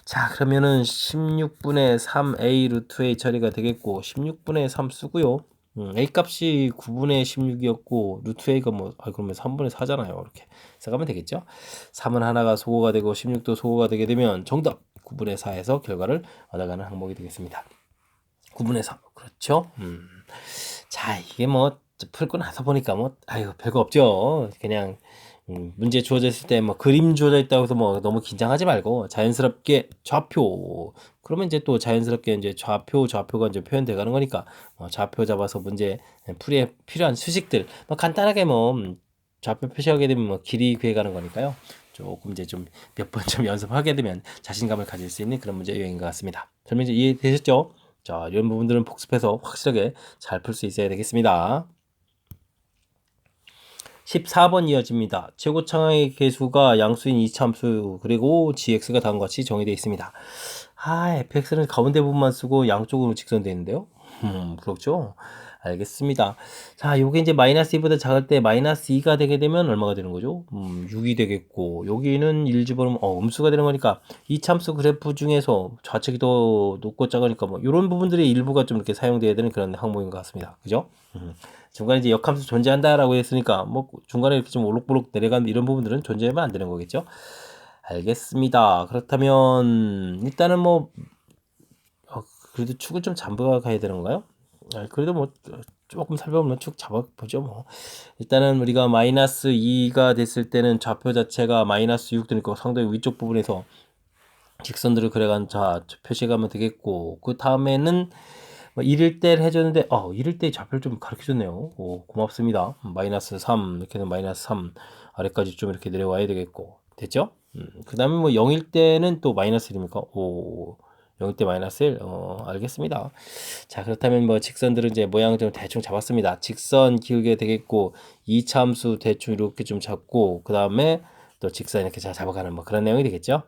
[SPEAKER 1] 자, 그러면은 16분의 3a 루트 a 처리가 되겠고 16분의 3 쓰고요. a 값이 9분의 16이었고 루트 a가 뭐 그러면 3분의 4잖아요. 이렇게 써가면 되겠죠. 3은 하나가 소거가 되고 16도 소거가 되게 되면 정답 9분의 4에서 결과를 얻어가는 항목이 되겠습니다. 9분의 4 그렇죠. 자, 이게 뭐 풀고 나서 보니까 뭐 별거 없죠. 그냥 문제 주어져 있을 때 뭐 그림 주어져 있다고 해서 뭐 너무 긴장하지 말고 자연스럽게 좌표 그러면 이제 또 자연스럽게 이제 좌표가 이제 표현돼 가는 거니까 좌표 잡아서 문제 풀이에 필요한 수식들 뭐 간단하게 뭐 좌표 표시하게 되면 뭐 길이 구해가는 거니까요. 조금 이제 좀 몇 번 좀 연습하게 되면 자신감을 가질 수 있는 그런 문제 유형인 것 같습니다. 설명 이해되셨죠? 자, 이런 부분들은 복습해서 확실하게 잘 풀 수 있어야 되겠습니다. 14번 이어집니다. 최고차의 개수가 양수인 이차함수 그리고 gx가 다음과 같이 정의되어 있습니다. fx는 가운데 부분만 쓰고 양쪽으로 직선되어 있는데요. 그렇죠. 알겠습니다. 자, 요게 이제 마이너스 2보다 작을 때 마이너스 2가 되게 되면 얼마가 되는 거죠? 6이 되겠고, 여기는 1 집어넣으면, 음수가 되는 거니까, 이 참수 그래프 중에서 좌측이 더 높고 작으니까, 뭐, 요런 부분들이 일부가 좀 이렇게 사용돼야 되는 그런 항목인 것 같습니다. 그죠? 중간에 이제 역함수 존재한다라고 했으니까, 뭐, 중간에 이렇게 좀 올록볼록 내려가는 이런 부분들은 존재하면 안 되는 거겠죠? 알겠습니다. 그렇다면, 일단은 뭐, 그래도 축을 좀 잡아가야 되는 건가요? 그래도 뭐 조금 살펴보면 축 잡아보죠 뭐. 일단은 우리가 마이너스 2가 됐을 때는 좌표 자체가 마이너스 6 되니까 상당히 위쪽 부분에서 직선들을 그려간 자 표시가면 되겠고, 그 다음에는 뭐 1일 때 해줬는데 1일 때 좌표를 좀 가르쳐줬네요. 오, 고맙습니다. 마이너스 3 이렇게는 마이너스 3 아래까지 좀 이렇게 내려와야 되겠고, 됐죠? 그 다음에 뭐 0일 때는 또 마이너스 1입니까? 오, 0일 때 마이너스 1. 알겠습니다. 자, 그렇다면 뭐 직선들은 이제 모양을 좀 대충 잡았습니다. 직선 기울게 되겠고, 이차함수 대충 이렇게 좀 잡고, 그 다음에 또 직선 이렇게 잘 잡아가는 뭐 그런 내용이 되겠죠?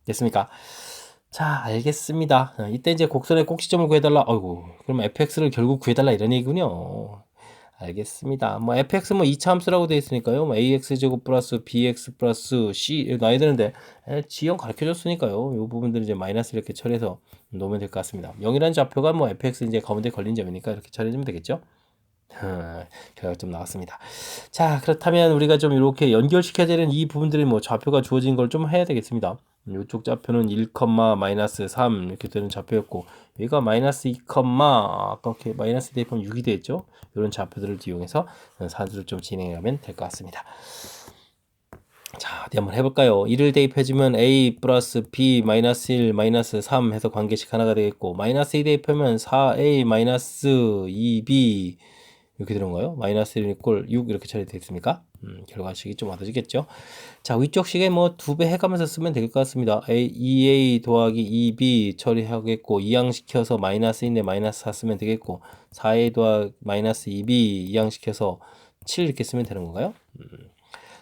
[SPEAKER 1] 됐습니까? 자, 알겠습니다. 이때 이제 곡선의 꼭지점을 구해달라. 어이구, 그럼 fx를 결국 구해달라 이런 얘기군요. 알겠습니다. 뭐 fx 뭐 이차함수라고 되어 있으니까요. 뭐 ax제곱 플러스 bx 플러스 c 나야 되는데 지형 가르쳐줬으니까요. 이 부분들은 이제 마이너스 이렇게 처리해서 놓으면 될 것 같습니다. 0이라는 좌표가 뭐 fx 이제 가운데 걸린 점이니까 이렇게 처리해주면 되겠죠. 결과가 좀 나왔습니다. 자, 그렇다면 우리가 좀 이렇게 연결시켜야 되는 이 부분들이 뭐 좌표가 주어진 걸 좀 해야 되겠습니다. 이쪽 좌표는 1, 마이너스 3 이렇게 되는 좌표였고, 여기가 마이너스 2, 아까 이렇게 마이너스 대입하면 6이 되겠죠. 이런 좌표들을 이용해서 산수를 좀 진행하면 될 것 같습니다. 자, 어디 한번 해볼까요? 1을 대입해주면 a 플러스 b 마이너스 1 마이너스 3 해서 관계식 하나가 되겠고, 마이너스 2 대입하면 4a 마이너스 2b 이렇게 되는 거예요. 마이너스 1 이꼴 6 이렇게 처리되겠습니까? 결과식이 좀 얻어지겠죠. 자, 위쪽 식에 뭐 2배 해가면서 쓰면 될 것 같습니다. 2a 더하기 2b 처리하겠고, 이항시켜서 마이너스 2인데 마이너스 4 쓰면 되겠고, 4a 더하기 마이너스 2b 이항시켜서 7 이렇게 쓰면 되는 건가요?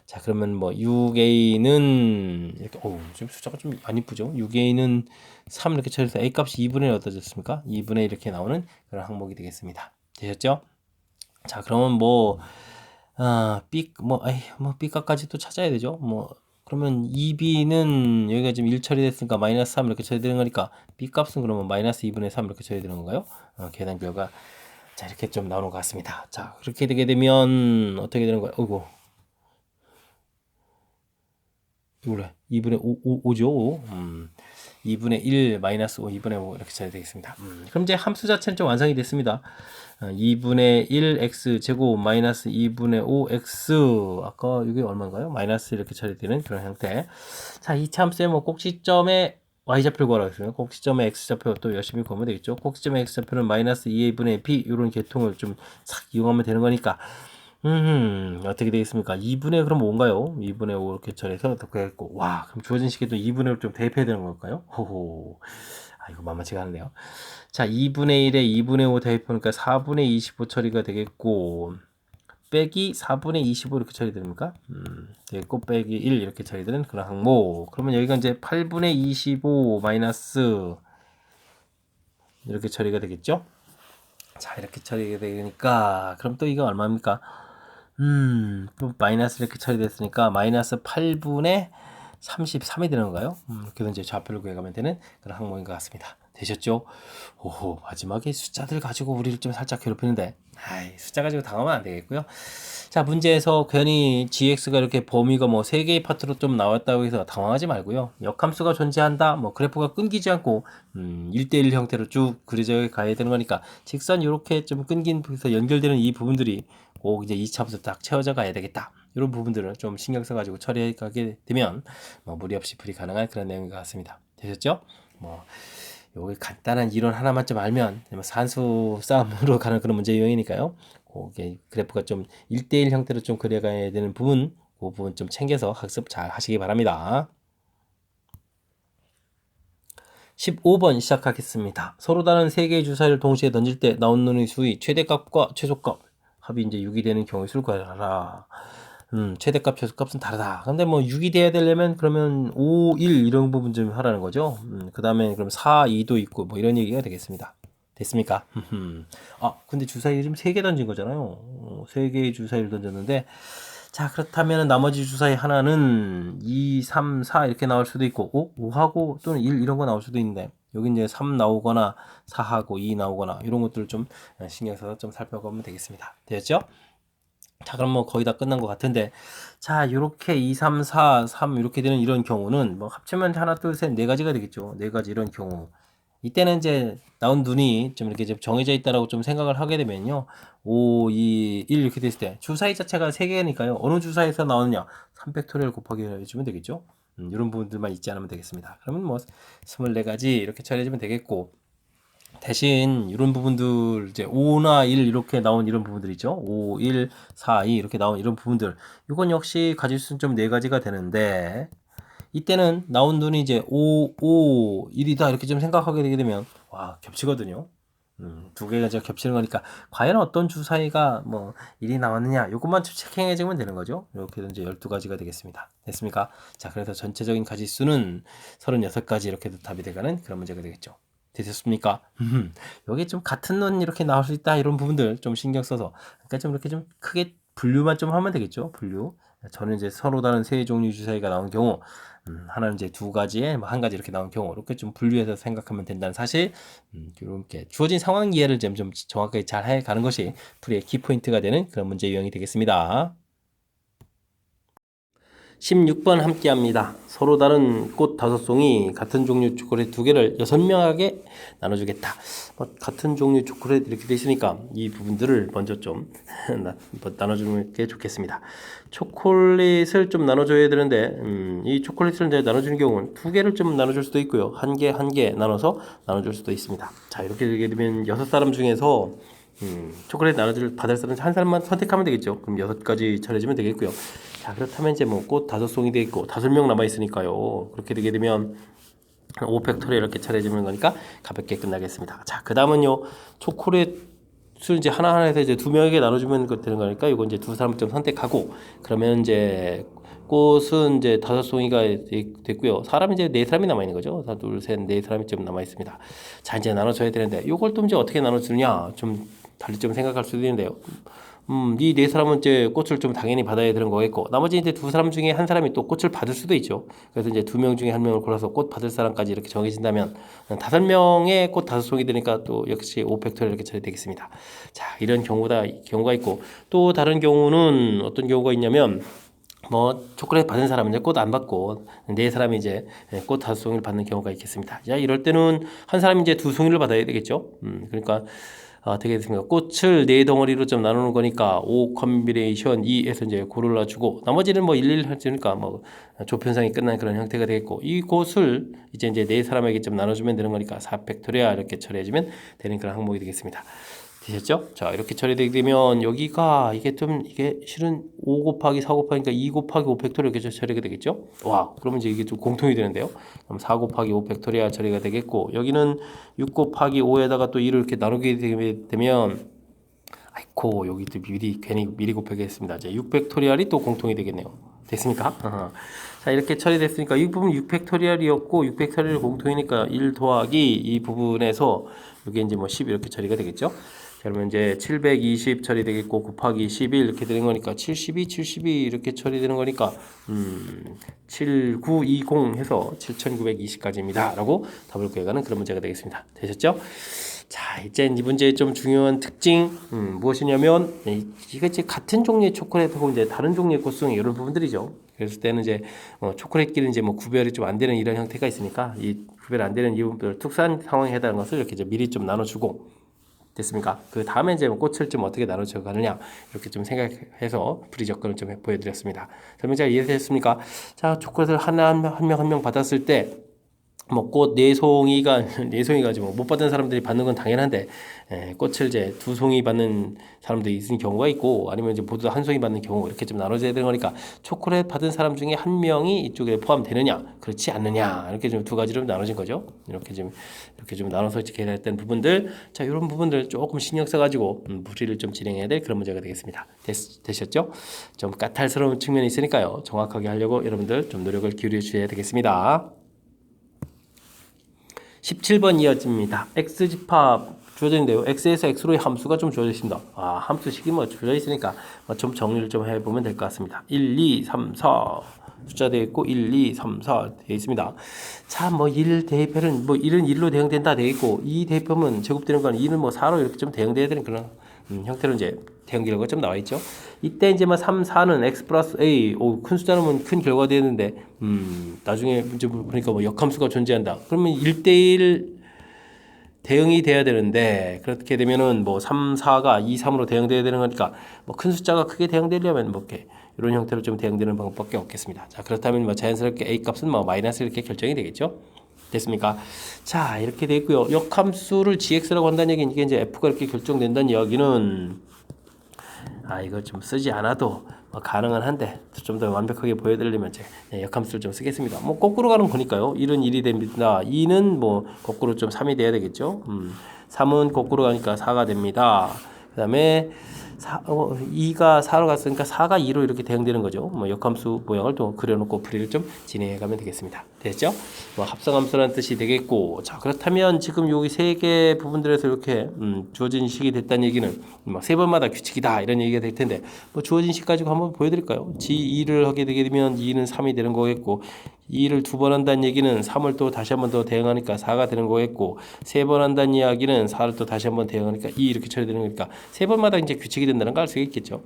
[SPEAKER 1] 자, 그러면 뭐 6a는 이렇게 지금 숫자가 좀 안 이쁘죠? 6a는 3 이렇게 처리해서 a 값이 2분의 1 어떠졌습니까? 2분의 1 이렇게 나오는 그런 항목이 되겠습니다. 되셨죠? 자, 그러면 뭐 B값까지 또 찾아야 되죠. 뭐 그러면 2B는 여기가 지금 1 처리됐으니까 마이너스 3 이렇게 처리되는 거니까 B값은 그러면 마이너스 2분의 3 이렇게 처리되는 건가요? 계산 결과 자, 이렇게 좀 나오는 것 같습니다. 자, 그렇게 되게 되면 어떻게 되는 거예요? 어이구, 이거래 2분의 5죠. 5. 2분의 1 마이너스 5, 2분의 5 이렇게 처리 되겠습니다. 그럼 이제 함수 자체는 좀 완성이 됐습니다. 2분의 1 x 제곱 마이너스 2분의 5 x 아까 이게 얼마인가요? 마이너스 이렇게 처리되는 그런 형태. 자, 이 참수의 뭐 꼭지점에 y좌표를 구하라고 했어요. 꼭지점의 x좌표 또 열심히 구하면 되겠죠. 꼭지점의 x좌표는 마이너스 2a분의 b 이런 계통을 좀 싹 이용하면 되는 거니까 어떻게 되겠습니까? 2분의 그럼 뭔가요? 2분의 5 이렇게 처리해서 어떻게 했고, 와, 그럼 주어진 식에도 2분의 5를 좀 대입해야 되는 걸까요? 호호. 이거 만만치가 않네요. 자, 2분의 1에 2분의 5 대입하니까 4분의 25 처리가 되겠고, 빼기 4분의 25 이렇게 처리됩니까? 되겠고, 빼기 1 이렇게 처리되는 그런 항목. 그러면 여기가 이제 8분의 25 마이너스 이렇게 처리가 되겠죠? 자, 이렇게 처리가 되니까, 그럼 또 이거 얼마입니까? 또 마이너스 이렇게 처리됐으니까 마이너스 8분의 33이 되는 건가요? 그래서 이제 좌표를 구해가면 되는 그런 항목인 것 같습니다. 되셨죠? 오호, 마지막에 숫자들 가지고 우리를 좀 살짝 괴롭히는데, 숫자 가지고 당하면 안 되겠고요. 자, 문제에서 괜히 gx가 이렇게 범위가 뭐 3개의 파트로 좀 나왔다고 해서 당황하지 말고요. 역함수가 존재한다, 뭐 그래프가 끊기지 않고 1대1 형태로 쭉 그려져 가야 되는 거니까 직선 이렇게 좀 끊긴서 연결되는 이 부분들이 꼭 이제 2차부터 딱 채워져 가야 되겠다. 이런 부분들을 좀 신경 써가지고 처리해 가게 되면 뭐 무리 없이 풀이 가능한 그런 내용인 것 같습니다. 되셨죠? 뭐 요게 간단한 이론 하나만 좀 알면 산수 싸움으로 가는 그런 문제 유형이니까요. 그게 그래프가 좀 1대1 형태로 좀 그려가야 되는 부분, 그 부분 좀 챙겨서 학습 잘 하시기 바랍니다. 15번 시작하겠습니다. 서로 다른 3개의 주사위를 동시에 던질 때 나오는 수의 최대값과 최소값 합이 이제 6이 되는 경우의 수를 구하라. 최대값, 최소값은 다르다. 근데 뭐 6이 돼야 되려면 그러면 5, 1 이런 부분 좀 하라는 거죠. 그 다음에 그럼 4, 2도 있고 뭐 이런 얘기가 되겠습니다. 됐습니까? 근데 주사위 지금 3개 던진 거잖아요. 3개의 주사위를 던졌는데, 자, 그렇다면 나머지 주사위 하나는 2, 3, 4 이렇게 나올 수도 있고, 5하고 또는 1 이런 거 나올 수도 있는데, 여기 이제 3 나오거나 4하고 2 나오거나 이런 것들을 좀 신경 써서 좀 살펴보면 되겠습니다. 되었죠? 자, 그럼 뭐 거의 다 끝난 것 같은데, 자, 요렇게 2, 3, 4, 3 이렇게 되는 이런 경우는 뭐 합치면 하나, 둘, 셋, 네 가지가 되겠죠. 네 가지 이런 경우. 이때는 이제 나온 눈이 좀 이렇게 좀 정해져 있다라고 좀 생각을 하게 되면요. 5, 2, 1 이렇게 됐을 때 주사위 자체가 3개니까요. 어느 주사위에서 나오느냐? 3팩토리얼 곱하기 해주면 되겠죠. 이런 부분들만 잊지 않으면 되겠습니다. 그러면 뭐 24가지 이렇게 처리해주면 되겠고, 대신 이런 부분들 이제 5나 1 이렇게 나온 이런 부분들 있죠. 5, 1, 4, 2 이렇게 나온 이런 부분들. 이건 역시 가질 수는 좀 4가지가 되는데, 이때는 나온 눈이 이제 5, 5, 1이다 이렇게 좀 생각하게 되게 되면 와, 겹치거든요. 두 개가 이제 겹치는 거니까 과연 어떤 주사위가 뭐 1이 나왔느냐 요것만 체킹해 주면 되는 거죠. 이렇게 이제 12가지가 되겠습니다. 됐습니까? 자, 그래서 전체적인 가지수는 36가지 이렇게 답이 돼가는 그런 문제가 되겠죠. 되셨습니까? 여기 좀 같은 눈 이렇게 나올 수 있다 이런 부분들 좀 신경 써서, 그러니까 좀 이렇게 좀 크게 분류만 좀 하면 되겠죠. 분류. 저는 이제 서로 다른 세 종류 주사위가 나온 경우, 하나는 이제 2가지에 뭐 1가지 이렇게 나온 경우 이렇게 좀 분류해서 생각하면 된다는 사실, 이렇게 주어진 상황 이해를 좀 정확하게 잘 해가는 것이 풀이의 키포인트가 되는 그런 문제 유형이 되겠습니다. 16번 함께 합니다. 서로 다른 꽃 5송이 같은 종류 초콜릿 2개를 6명에게 나눠주겠다. 같은 종류 초콜릿 이렇게 돼 있으니까 이 부분들을 먼저 좀 나눠주는 게 좋겠습니다. 초콜릿을 좀 나눠줘야 되는데, 이 초콜릿을 이제 나눠주는 경우는 2개를 좀 나눠줄 수도 있고요. 1개, 1개 나눠서 나눠줄 수도 있습니다. 자, 이렇게 되게 되면 6사람 중에서 초콜릿 받을 사람 한 사람만 선택하면 되겠죠. 그럼 6가지 차려지면 되겠고요. 자, 그렇다면 이제 뭐 꽃 5송이 되어 있고 5명 남아 있으니까요. 그렇게 되게 되면 5팩토리얼 이렇게 차려지는 거니까 가볍게 끝나겠습니다. 자, 그 다음은요. 초콜릿을 이제 하나하나에서 이제 2명에게 나눠주면 되는 거니까 이거 이제 2사람 좀 선택하고, 그러면 이제 꽃은 이제 5송이가 됐고요. 사람이 이제 4사람이 남아 있는 거죠. 하나, 둘, 셋, 4사람이 좀 남아 있습니다. 자, 이제 나눠줘야 되는데 이걸 또 이제 어떻게 나눠주느냐 좀 달리 좀 생각할 수도 있는데요. 이 4사람은 이제 꽃을 좀 당연히 받아야 되는 거겠고, 나머지 이제 2사람 중에 한 사람이 또 꽃을 받을 수도 있죠. 그래서 이제 2명 중에 1명을 골라서 꽃 받을 사람까지 이렇게 정해진다면 5명의 꽃 5송이 되니까 또 역시 5팩토리얼 이렇게 처리되겠습니다. 자, 이런 경우가 있고, 또 다른 경우는 어떤 경우가 있냐면, 뭐 초콜릿 받은 사람은 이제 꽃 안 받고 4사람이 이제 꽃 5송이를 받는 경우가 있겠습니다. 자, 이럴 때는 한 사람이 이제 2송이를 받아야 되겠죠. 그러니까 어떻게 됐습니까? 꽃을 4덩어리로 좀 나누는 거니까 5 컨비네이션 2에서 이제 고를라주고, 나머지는 뭐 일일 해주니까 뭐 조편상이 끝난 그런 형태가 되겠고, 이 꽃을 이제 4사람에게 좀 나눠주면 되는 거니까 4팩토리아 이렇게 처리해주면 되는 그런 항목이 되겠습니다. 되셨죠? 자, 이렇게 처리되게 되면 여기가 이게 실은 5 곱하기 4 곱하기니까 2 곱하기 5 팩토리얼 이렇게 처리가 되겠죠? 와, 그러면 이제 이게 좀 공통이 되는데요. 그럼 4 곱하기 5 팩토리얼 처리가 되겠고, 여기는 6 곱하기 5에다가 또 2를 이렇게 나누게 되면, 아이코, 여기 또 괜히 미리 곱하기 했습니다. 이제 6 팩토리얼이 또 공통이 되겠네요. 됐습니까? 자, 이렇게 처리됐으니까 이 부분 6 팩토리얼이었고 6 팩토리얼 공통이니까 1 더하기 이 부분에서 이게 이제 뭐 10 이렇게 처리가 되겠죠. 그러면 이제 720 처리되겠고 곱하기 11 이렇게 되는 거니까 72 이렇게 처리되는 거니까 7920 해서 7920까지입니다 라고 답을 구해가는 그런 문제가 되겠습니다. 되셨죠? 자, 이제 이 문제의 좀 중요한 특징 무엇이냐면, 이게 이제 같은 종류의 초콜릿하고 이제 다른 종류의 꽃송이 이런 부분들이죠. 그랬을 때는 이제 초콜릿끼리 이제 뭐 구별이 좀 안 되는 이런 형태가 있으니까 이 구별 안 되는 이 부분들 특수한 상황에 해당하는 것을 이렇게 이제 미리 좀 나눠주고, 됐습니까? 그 다음에 이제 꽃을 좀 어떻게 나눠져 가느냐 이렇게 좀 생각해서 풀이 접근을 좀 보여드렸습니다. 설명자가 이해되셨습니까? 자, 초콜릿을 한 명 받았을 때 뭐 꽃 4송이가 뭐 못 받은 사람들이 받는 건 당연한데, 꽃을 이제 2송이 받는 사람들이 있는 경우가 있고, 아니면 이제 모두 한 송이 받는 경우 이렇게 좀 나눠져야 되는 거니까 초콜릿 받은 사람 중에 한 명이 이쪽에 포함되느냐 그렇지 않느냐 이렇게 좀 2가지로 나눠진 거죠. 이렇게 좀 나눠서 계산했던 부분들, 자, 이런 부분들 조금 신경 써가지고 풀이를 좀 진행해야 될 그런 문제가 되겠습니다. 되셨죠? 좀 까탈스러운 측면이 있으니까요. 정확하게 하려고 여러분들 좀 노력을 기울여 주셔야 되겠습니다. 17번 이어집니다. X집합 주어져 있는데요. x에서 x로의 함수가 좀 주어져 있습니다. 함수식이 뭐 주어져 있으니까 좀 정리를 좀 해보면 될 것 같습니다. 1, 2, 3, 4 숫자 되어 있고 1, 2, 3, 4 되어 있습니다. 자, 뭐 1 대입하는 뭐 1은 1로 대응된다 되어 있고 2 대입하면 제곱되는 건 2는 뭐 4로 이렇게 좀 대응돼야 되는 그런 형태로 이제 대응 결과가 좀 나와 있죠. 이때 이제 뭐 3, 4는 x 플러스 a 큰 숫자는 큰 결과가 되는데 나중에 문제 보니까 뭐 역함수가 존재한다. 그러면 1대1 대응이 돼야 되는데 그렇게 되면은 뭐 3, 4가 2, 3으로 대응돼야 되는 거니까 뭐 큰 숫자가 크게 대응되려면 뭐 이렇게 이런 형태로 좀 대응되는 방법밖에 없겠습니다. 자, 그렇다면 뭐 자연스럽게 a 값은 뭐 마이너스 이렇게 결정이 되겠죠. 됐습니까? 자, 이렇게 되어 있고요. 역함수를 gx라고 한다는 얘기는 이게 이제 f가 이렇게 결정된다는 이야기는 이거 좀 쓰지 않아도 뭐 가능은 한데 좀 더 완벽하게 보여드리려면 이제 역함수를 좀 쓰겠습니다. 뭐 거꾸로 가는 거니까요. 1은 1이 됩니다. 2는 뭐 거꾸로 좀 3이 돼야 되겠죠. 3은 거꾸로 가니까 4가 됩니다. 그 다음에 2가 4로 갔으니까 4가 2로 이렇게 대응되는 거죠. 뭐 역함수 모양을 또 그려놓고 풀이를 좀 진행해 가면 되겠습니다. 됐죠? 뭐 합성함수라는 뜻이 되겠고, 자, 그렇다면 지금 여기 세 개 부분들에서 이렇게 주어진 식이 됐다는 얘기는 막 세 번마다 규칙이다 이런 얘기가 될 텐데, 뭐 주어진 식 가지고 한번 보여드릴까요? G2를 하게 되게 되면 2는 3이 되는 거겠고, 2를 두 번 한다는 얘기는 3을 또 다시 한번 더 대응하니까 4가 되는 거겠고, 세 번 한다는 이야기는 4를 또 다시 한번 대응하니까 2 이렇게 처리되는 거니까 세 번마다 이제 규칙이 된다는 걸 알 수 있겠죠.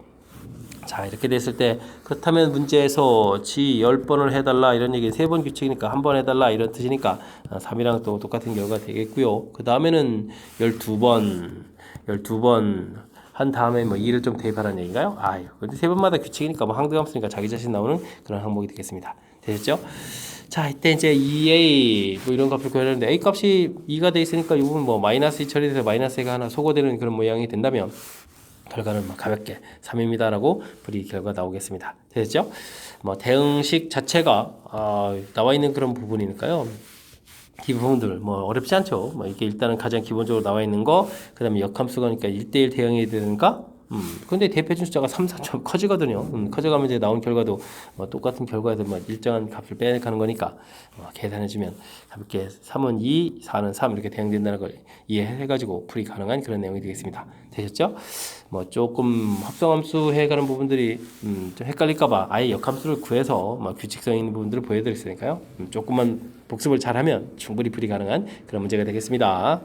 [SPEAKER 1] 자, 이렇게 됐을 때 그렇다면 문제에서 G 10번을 해달라 이런 얘기, 3번 규칙이니까 한 번 해달라 이런 뜻이니까 3이랑 또 똑같은 결과가 되겠고요. 그 다음에는 12번 한 다음에 뭐 2를 좀 대입하라는 얘기인가요? 근데 3번마다 규칙이니까 뭐 항등함수니까 자기 자신 나오는 그런 항목이 되겠습니다. 되셨죠? 자, 이때 이제 2a 뭐 이런 값을 구하려는데 a 값이 2가 돼 있으니까 이 부분 뭐 마이너스 2 처리돼서 마이너스 2가 하나 소거되는 그런 모양이 된다면 결과는 뭐 가볍게 3입니다라고 풀이 결과 나오겠습니다. 됐죠? 뭐 대응식 자체가 나와 있는 그런 부분이니까요. 이 부분들 뭐 어렵지 않죠. 뭐 이게 일단은 가장 기본적으로 나와 있는 거, 그다음에 역함수가니까 1대1 대응해야 되는가? 근데 대표준 숫자가 3, 4 좀 커지거든요. 커져가면 이제 나온 결과도 뭐 똑같은 결과에서 뭐 일정한 값을 빼가는 거니까 계산해주면 가볍게 3은 2, 4는 3 이렇게 대응된다는 걸 이해해가지고 풀이 가능한 그런 내용이 되겠습니다. 되셨죠? 뭐 조금 합성함수 해가는 부분들이 좀 헷갈릴까봐 아예 역함수를 구해서 뭐 규칙성 있는 부분들을 보여드렸으니까요. 조금만 복습을 잘하면 충분히 풀이 가능한 그런 문제가 되겠습니다.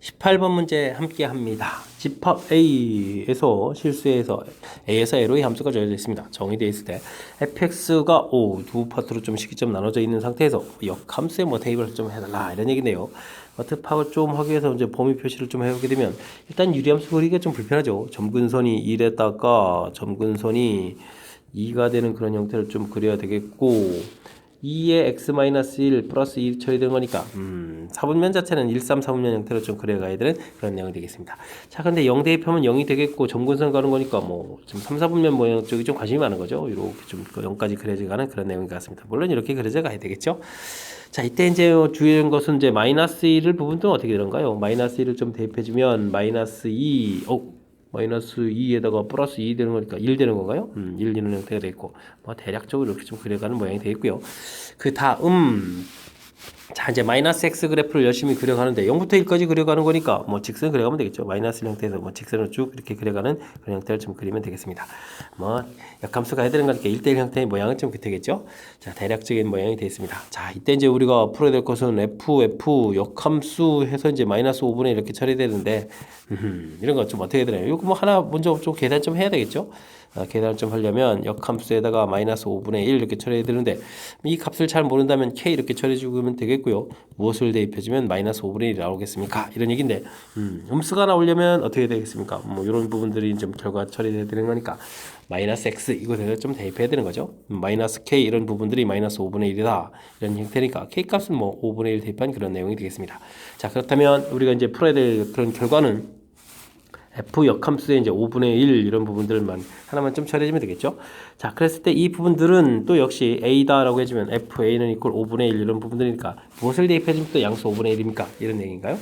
[SPEAKER 1] 18번 문제 함께 합니다. 집합 A에서 실수해서 A에서 L의 함수가 주어져 있습니다. 정의되어 있을 때 fx가 두 파트로 좀 식이 좀 나눠져 있는 상태에서 역함수에 뭐 대입을 좀 해달라 이런 얘기네요. 특파을 좀 하기 위해서 이제 범위 표시를 좀 해보게 되면 일단 유리함수 그리기가 좀 불편하죠. 점근선이 1에다가 점근선이 2가 되는 그런 형태를 좀 그려야 되겠고 2에 x-1 플러스 2 처리되는 거니까 4분면 자체는 1, 3, 4분면 형태로 좀 그려가야 되는 그런 내용이 되겠습니다. 자, 근데 0 대입하면 0이 되겠고 점근선 가는 거니까 뭐 좀 3, 4분면 모양 쪽이 좀 관심이 많은 거죠. 이렇게 좀 0까지 그려져 가는 그런 내용인 것 같습니다. 물론 이렇게 그려져 가야 되겠죠. 자, 이때 이제 주의한 것은 이제 마이너스 1을 부분도 어떻게 되는가요? 마이너스 1을 좀 대입해주면 마이너스 2, 마이너스 2에다가 플러스 2 되는 거니까 1 되는 건가요? 1 되는 형태가 되어 있고 뭐 대략적으로 이렇게 좀 그려가는 모양이 되어 있고요. 그 다음 자, 이제 마이너스 x 그래프를 열심히 그려가는데 0부터 1까지 그려가는 거니까 뭐 직선 그려가면 되겠죠. 마이너스 형태에서 뭐 직선을 쭉 이렇게 그려가는 그런 형태를 좀 그리면 되겠습니다. 뭐 역함수가 해야 되는 거니까 1대1 형태의 모양은 좀 되겠죠. 자, 대략적인 모양이 되어 있습니다. 자, 이때 이제 우리가 풀어야 될 것은 f 역함수 해서 이제 마이너스 5분의 이렇게 처리되는데 이런 거 좀 어떻게 해야 되나요? 이거 뭐 하나 먼저 좀 계산 좀 해야 되겠죠. 계산을 좀 하려면 역함수에다가 마이너스 5분의 1 이렇게 처리해야 되는데 이 값을 잘 모른다면 k 이렇게 처리해주면 되겠고요. 무엇을 대입해주면 마이너스 5분의 1이 나오겠습니까? 이런 얘기인데 음수가 나오려면 어떻게 되겠습니까? 뭐 이런 부분들이 좀 결과 처리해야 되는 거니까 마이너스 x 이것을 좀 대입해야 되는 거죠. 마이너스 k 이런 부분들이 마이너스 5분의 1이다 이런 형태니까 k 값은 뭐 5분의 1 대입한 그런 내용이 되겠습니다. 자, 그렇다면 우리가 이제 풀어야 될 그런 결과는 f 역함수의 이제 5분의 1 이런 부분들만 하나만 좀 처리해주면 되겠죠. 자, 그랬을 때 이 부분들은 또 역시 a다라고 해주면 fa는 이퀄 5분의 1 이런 부분들이니까 무엇을 대입해주면 또 양수 5분의 1입니까? 이런 얘기인가요?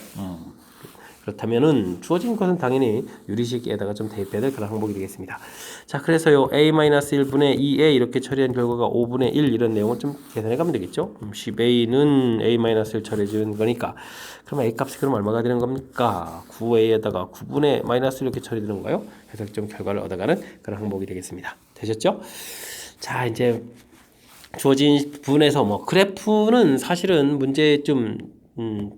[SPEAKER 1] 그렇다면은 주어진 것은 당연히 유리식에다가 좀 대입해야 될 그런 항목이 되겠습니다. 자, 그래서요 a-1분의 2a 이렇게 처리한 결과가 5분의 1 이런 내용을 좀 계산해 가면 되겠죠. 10a는 a-1 처리해 주는 거니까 그럼 a 값이 그럼 얼마가 되는 겁니까? 9a에다가 9분의 마이너스 이렇게 처리되는 건가요? 그래서 좀 결과를 얻어가는 그런 항목이 되겠습니다. 되셨죠? 자, 이제 주어진 부분에서 뭐 그래프는 사실은 문제 좀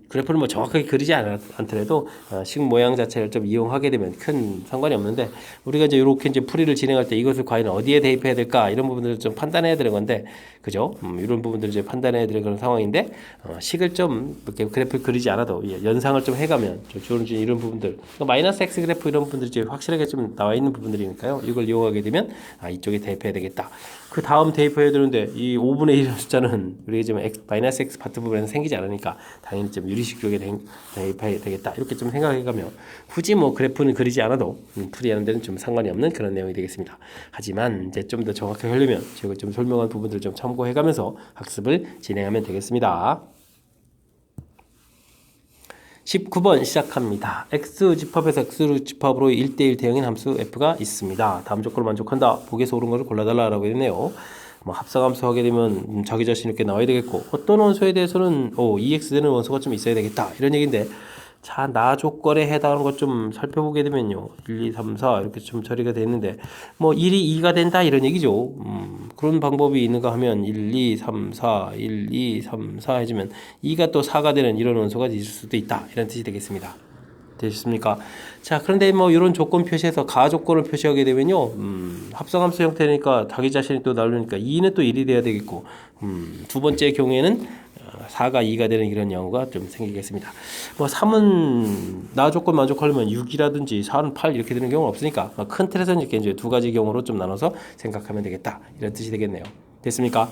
[SPEAKER 1] 그래프를 뭐 정확하게 그리지 않더라도 식 모양 자체를 좀 이용하게 되면 큰 상관이 없는데 우리가 이제 이렇게 이제 풀이를 진행할 때 이것을 과연 어디에 대입해야 될까 이런 부분들을 좀 판단해야 되는 건데 그죠? 이런 부분들을 이제 판단해야 되는 그런 상황인데 식을 좀 이렇게 그래프를 그리지 않아도 연상을 좀 해가면 주어진 이런 부분들 마이너스 x 그래프 이런 부분들이 이제 확실하게 좀 나와 있는 부분들이니까요. 이걸 이용하게 되면 이쪽에 대입해야 되겠다. 그 다음 대입해야 되는데 이 5분의 1이라는 숫자는 우리가 지금 마이너스 x 파트 부분에서 생기지 않으니까 당연히 좀 유리식 쪽에 대입해야 되겠다 이렇게 좀 생각해가면 굳이 뭐 그래프는 그리지 않아도 풀이하는 데는 좀 상관이 없는 그런 내용이 되겠습니다. 하지만 이제 좀 더 정확하게 하려면 제가 좀 설명한 부분들을 좀 참고해가면서 학습을 진행하면 되겠습니다. 19번 시작합니다. x 집합에서 x 집합으로 1대1 대응인 함수 f가 있습니다. 다음 조건을 만족한다. 보기에서 옳은 것을 골라달라고 했네요. 뭐 합성함수 하게 되면 자기 자신 있게 나와야 되겠고 어떤 원소에 대해서는 2x 되는 원소가 좀 있어야 되겠다 이런 얘기인데 자, 나 조건에 해당하는 것 좀 살펴보게 되면요 1, 2, 3, 4 이렇게 좀 처리가 됐는데 뭐 1이 2가 된다 이런 얘기죠. 그런 방법이 있는가 하면 1, 2, 3, 4 1, 2, 3, 4 해주면 2가 또 4가 되는 이런 원소가 있을 수도 있다 이런 뜻이 되겠습니다. 되셨습니까? 자, 그런데 뭐 이런 조건 표시해서 가 조건을 표시하게 되면요 합성함수 형태니까 자기 자신이 또 나누니까 2는 또 1이 돼야 되겠고 두 번째 경우에는 4가 2가 되는 이런 경우가 좀 생기겠습니다. 뭐 3은 나 조건 만족하려면 6이라든지 4는 8 이렇게 되는 경우는 없으니까 큰 틀에서는 이렇게 이제 두 가지 경우로 좀 나눠서 생각하면 되겠다 이런 뜻이 되겠네요. 됐습니까?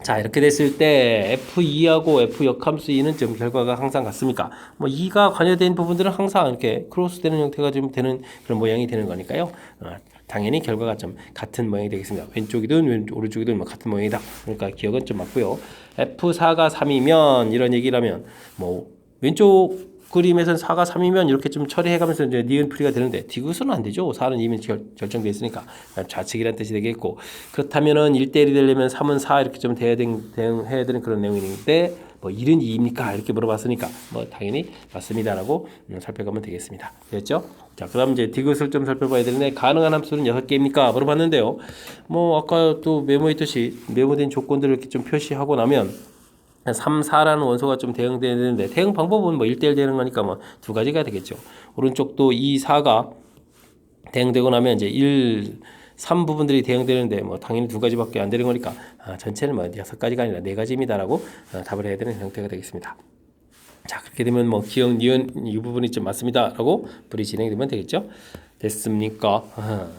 [SPEAKER 1] 자, 이렇게 됐을 때 F2하고 F 역함수 2는 좀 결과가 항상 같습니까? 뭐 2가 관여된 부분들은 항상 이렇게 크로스되는 형태가 좀 되는 그런 모양이 되는 거니까요. 당연히 결과가 좀 같은 모양이 되겠습니다. 왼쪽이든 오른쪽이든 뭐 같은 모양이다. 그러니까 기억은 좀 맞고요. F4가 3이면 이런 얘기라면 뭐 왼쪽 그림에서는 4가 3이면 이렇게 좀 처리해가면서 이제 니은 풀이가 되는데 디귿은 안 되죠. 4는 이미 결정되어 있으니까 좌측이라는 뜻이 되겠고 그렇다면은 1대1이 되려면 3은 4 이렇게 좀 대응해야 되는 그런 내용인데 뭐 1은 2입니까? 이렇게 물어봤으니까 뭐 당연히 맞습니다라고 살펴가면 되겠습니다. 됐죠? 자, 그다음 이제 디귿을 좀 살펴봐야 되는데 가능한 함수는 6개입니까? 물어봤는데요. 뭐 아까 또 메모했듯이 메모된 조건들을 이렇게 좀 표시하고 나면 3, 4라는 원소가 좀 대응되는데 대응 방법은 뭐 1대1 되는 거니까 뭐 두 가지가 되겠죠. 오른쪽도 2, 4가 대응되고 나면 이제 1, 3 부분들이 대응되는데 뭐 당연히 두 가지밖에 안 되는 거니까 전체는 뭐 6가지가 아니라 4가지입니다라고 답을 해야 되는 형태가 되겠습니다. 자, 그렇게 되면 뭐 기억, 니은 이 부분이 좀 맞습니다라고 불이 진행되면 되겠죠. 됐습니까?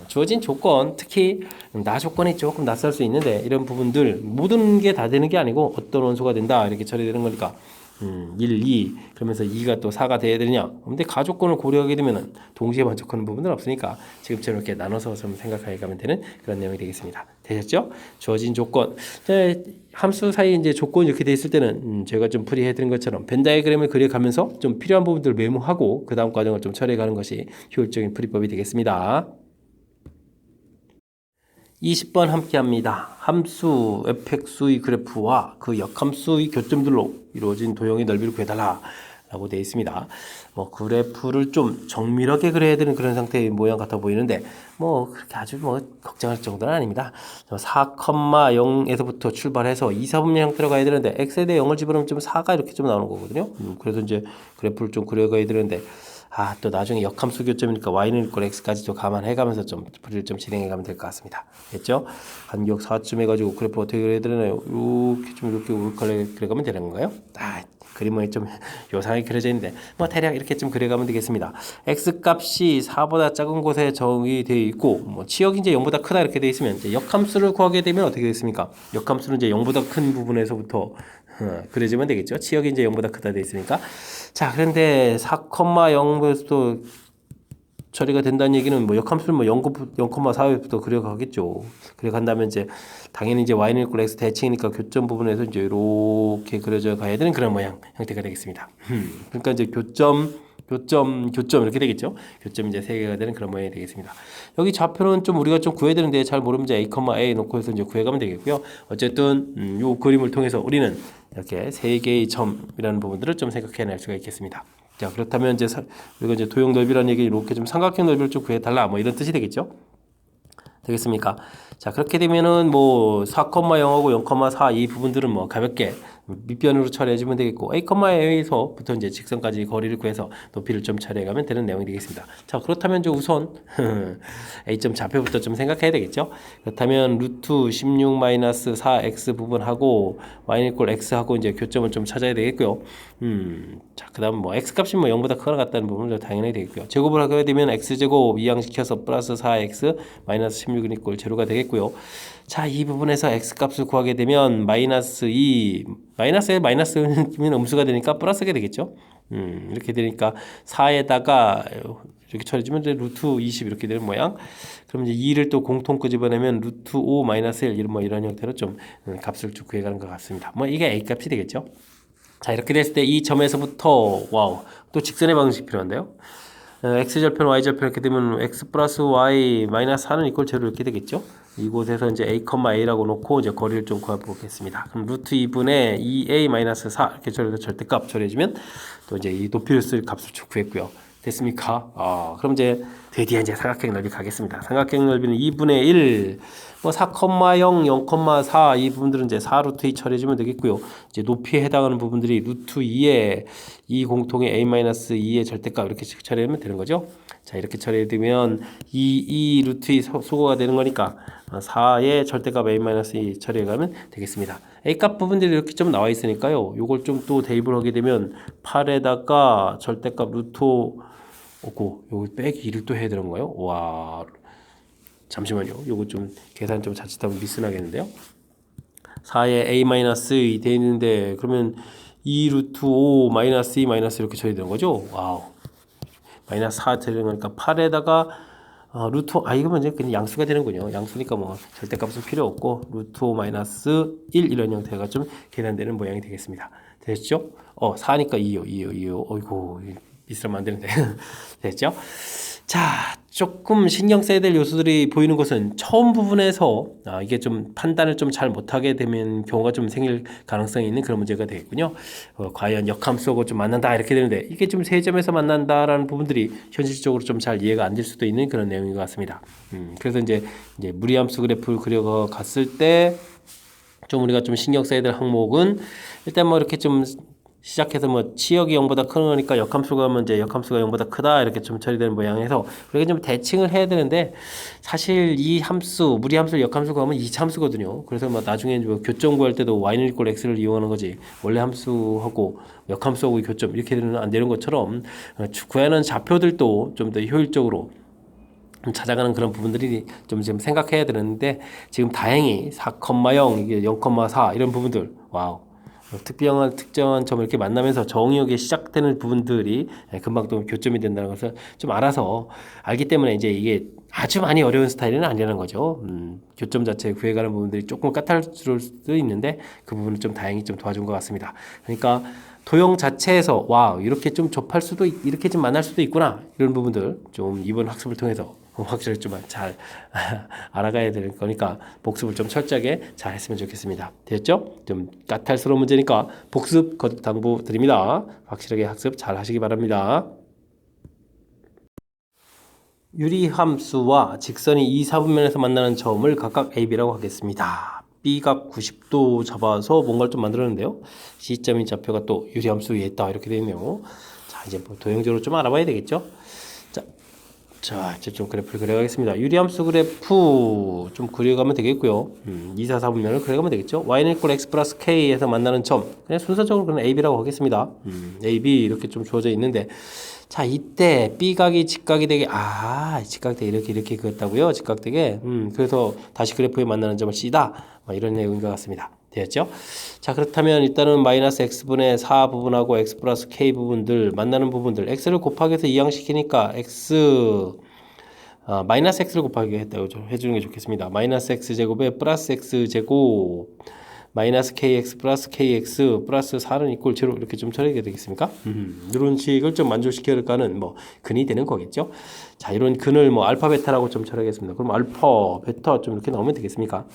[SPEAKER 1] 주어진 조건, 특히 나 조건이 조금 낯설 수 있는데 이런 부분들 모든 게 다 되는 게 아니고 어떤 원소가 된다 이렇게 처리되는 거니까 1, 2 그러면서 2가 또 4가 돼야 되느냐 근데 가조건을 고려하게 되면 동시에 만족하는 부분은 없으니까 지금처럼 이렇게 나눠서 좀 생각해 가면 되는 그런 내용이 되겠습니다. 되셨죠? 주어진 조건 함수 사이 이제 조건이 이렇게 돼 있을 때는 제가 좀 풀이해 드린 것처럼 벤 다이그램을 그려가면서 좀 필요한 부분들을 메모하고 그 다음 과정을 좀 처리해 가는 것이 효율적인 풀이법이 되겠습니다. 20번 함께 합니다. 함수 fx의 그래프와 그 역함수의 교점들로 이루어진 도형의 넓이를 구해달라 라고 되어 있습니다. 뭐 그래프를 좀 정밀하게 그려야 되는 그런 상태의 모양 같아 보이는데 뭐 그렇게 아주 뭐 걱정할 정도는 아닙니다. 4,0에서부터 출발해서 2, 4분면 형태로 가야 되는데 x에 대해 0을 집어넣으면 좀 4가 이렇게 좀 나오는 거거든요. 그래서 이제 그래프를 좀 그려가야 되는데 또 나중에 역함수 교점이니까 y는 있고 x까지도 감안해가면서 좀 풀이를 좀 진행해가면 될 것 같습니다. 됐죠? 간격 4쯤 해가지고 그래프 어떻게 그려야 되나요? 이렇게 그려가면 되는 건가요? 그림은 좀 요상하게 그려져 있는데 뭐 대략 이렇게 좀 그려가면 되겠습니다. x 값이 4보다 작은 곳에 정의되어 있고 뭐 치역이 이제 0보다 크다 이렇게 되어 있으면 이제 역함수를 구하게 되면 어떻게 되겠습니까? 역함수는 이제 0보다 큰 부분에서부터 그려지면 되겠죠. 치역이 이제 0보다 크다 되어 있으니까. 자, 그런데 4,0에서도 처리가 된다는 얘기는 뭐 역함수는 뭐 0,4부터 그려가겠죠. 그려간다면 이제 당연히 이제 y는 있고 x 대칭이니까 교점 부분에서 이제 이렇게 그려져 가야 되는 그런 모양 형태가 되겠습니다. 그러니까 이제 교점 교점 이렇게 되겠죠. 교점 이제 3개가 되는 그런 모양이 되겠습니다. 여기 좌표는 좀 우리가 좀 구해야 되는데 잘 모르면 이제 a, 놓고 해서 이제 구해가면 되겠고요. 어쨌든 요 그림을 통해서 우리는 이렇게 3개의 점이라는 부분들을 좀 생각해낼 수가 있겠습니다. 자, 그렇다면 이제 우리가 이제 도형 넓이라는 얘기 이렇게 좀 삼각형 넓이를 좀 구해달라 뭐 이런 뜻이 되겠죠. 되겠습니까? 자, 그렇게 되면은 뭐 4,0하고 0,4 이 부분들은 뭐 가볍게 밑변으로 처리해주면 되겠고 A에서부터 이제 직선까지 거리를 구해서 높이를 좀 처리해가면 되는 내용이 되겠습니다. 자, 그렇다면 이제 우선 A점 좌표부터 좀 생각해야 되겠죠. 그렇다면 루트 16-4x 부분하고 y는 x하고 이제 교점을 좀 찾아야 되겠고요. 자, 그다음 뭐 x 값이 뭐 0보다 크거나 같다는 부분은 당연히 되겠고요. 제곱을 하게 되면 x제곱 이항시켜서 플러스 4x 마이너스 16은 이꼴 제로가 되겠고요. 자, 이 부분에서 x 값을 구하게 되면 마이너스 2 마이너스에 마이너스는 음수가 되니까 플러스가 되겠죠. 이렇게 되니까 4에다가 이렇게 처리해주면 루트 20 이렇게 되는 모양. 그럼 이제 2를 또 공통 끄집어내면 루트 5 마이너스 1 이런 형태로 좀 값을 쭉 구해가는 것 같습니다. 뭐 이게 a 값이 되겠죠. 자, 이렇게 됐을 때 이 점에서부터 와우 또 직선의 방식이 필요한데요. x절편 y절편 이렇게 되면 x 플러스 y 마이너스 4는 이꼴 제로 이렇게 되겠죠. 이곳에서 이제 a,a라고 놓고 이제 거리를 좀 구해보겠습니다. 그럼 루트 2분의 2a 마이너스 4 이렇게 절대값 처리해주면 또 이제 이 높이를 쓸 값을 좀 구했고요. 됐습니까? 그럼 이제 드디어 이제 삼각형 넓이 가겠습니다. 삼각형 넓이는 2분의 1, 뭐 4,0, 0,4 이 부분들은 이제 4 루트 2 처리해주면 되겠고요. 이제 높이에 해당하는 부분들이 루트 2에 2 공통의 a-2의 절대값 이렇게 처리하면 되는 거죠. 자, 이렇게 처리되면 2 루트 2 소거가 되는 거니까 4의 절대값 a-2 처리해가면 되겠습니다. a값 부분들이 이렇게 좀 나와 있으니까요. 요걸 좀 또 대입을 하게 되면 8에다가 절대값 루트 5고 요거 빼기 2를 또 해야 되는 거예요. 와, 잠시만요. 요거 좀 계산 좀 자칫하면 미스나겠는데요. 4에 a-2 돼 있는데 그러면 2 루트 5 마이너스 2 마이너스 이렇게 처리되는 거죠. 와우. 마이너스 4 되는 거니까 8에다가 루트 이거면 이제 그냥 양수가 되는군요. 양수니까 뭐 절대값은 필요 없고 루트 5 마이너스 1 이런 형태가 좀 계산되는 모양이 되겠습니다. 됐죠? 4니까 2요. 어이구 미스라면 안 되는데 됐죠? 자, 조금 신경 써야 될 요소들이 보이는 것은 처음 부분에서 이게 좀 판단을 좀 잘 못하게 되면 경우가 좀 생길 가능성이 있는 그런 문제가 되겠군요. 과연 역함수하고 좀 만난다 이렇게 되는데 이게 좀 세 점에서 만난다라는 부분들이 현실적으로 좀 잘 이해가 안 될 수도 있는 그런 내용인 것 같습니다. 그래서 이제 무리함수 그래프를 그려갔을 때 좀 우리가 좀 신경 써야 될 항목은 일단 뭐 이렇게 좀 시작해서 뭐 치역이 0보다 큰 거니까 역함수가 하면 이제 역함수가 0보다 크다 이렇게 좀 처리되는 모양에서 우리가 좀 대칭을 해야 되는데 사실 이 함수 무리함수 역함수가 하면 이차함수거든요. 그래서 뭐 나중에 뭐 교점 구할 때도 y는 이꼴 x를 이용하는 거지 원래 함수하고 역함수하고 교점 이렇게 되는 안 되는 것처럼 구하는 좌표들도 좀 더 효율적으로 찾아가는 그런 부분들이 좀 지금 생각해야 되는데 지금 다행히 4,0 이게 0,4 이런 부분들 와우 특정한 점을 이렇게 만나면서 정의역에 시작되는 부분들이 금방 또 교점이 된다는 것을 좀 알아서 알기 때문에 이제 이게 아주 많이 어려운 스타일은 아니라는 거죠. 교점 자체에 구해가는 부분들이 조금 까탈스러울 수도 있는데 그 부분을 좀 다행히 좀 도와준 것 같습니다. 그러니까 도형 자체에서 와 이렇게 좀 접할 수도 이렇게 좀 만날 수도 있구나 이런 부분들 좀 이번 학습을 통해서 확실히 좀 잘 알아가야 될 거니까 복습을 좀 철저하게 잘 했으면 좋겠습니다. 됐죠? 좀 까탈스러운 문제니까 복습 거듭 당부드립니다. 확실하게 학습 잘 하시기 바랍니다. 유리함수와 직선이 2, 4분면에서 만나는 점을 각각 A, B라고 하겠습니다. B각 90도 잡아서 뭔가를 좀 만들었는데요. C점인 좌표가 또 유리함수 위에 있다 이렇게 되어 있네요. 자, 이제 뭐 도형적으로 좀 알아봐야 되겠죠? 자, 이제 좀 그래프를 그려가겠습니다. 유리함수 그래프 좀 그려가면 되겠고요. 2, 4, 4분면을 그려가면 되겠죠. y는 이꼴 x 플러스 k에서 만나는 점 그냥 순서적으로 그냥 a, b라고 하겠습니다. a, b 이렇게 좀 주어져 있는데 자, 이때 b각이 직각이 되게 직각되게 이렇게 그었다고요. 직각되게 그래서 다시 그래프에 만나는 점을 c다 이런 내용인 것 같습니다. 되었죠? 자, 그렇다면 일단은 마이너스 x분의 4 부분하고 x 플러스 k 부분들 만나는 부분들 x를 곱하기 해서 이항시키니까 마이너스 x를 곱하기 했다고 해주는 게 좋겠습니다. 마이너스 x제곱에 플러스 x제곱 마이너스 kx 플러스 kx 플러스 4는 이꼴 제로 이렇게 좀 처리가 되겠습니까? 이런 식을 좀 만족시켜가는 뭐 근이 되는 거겠죠. 자, 이런 근을 뭐 알파 베타라고 좀 처리하겠습니다. 그럼 알파 베타 좀 이렇게 나오면 되겠습니까?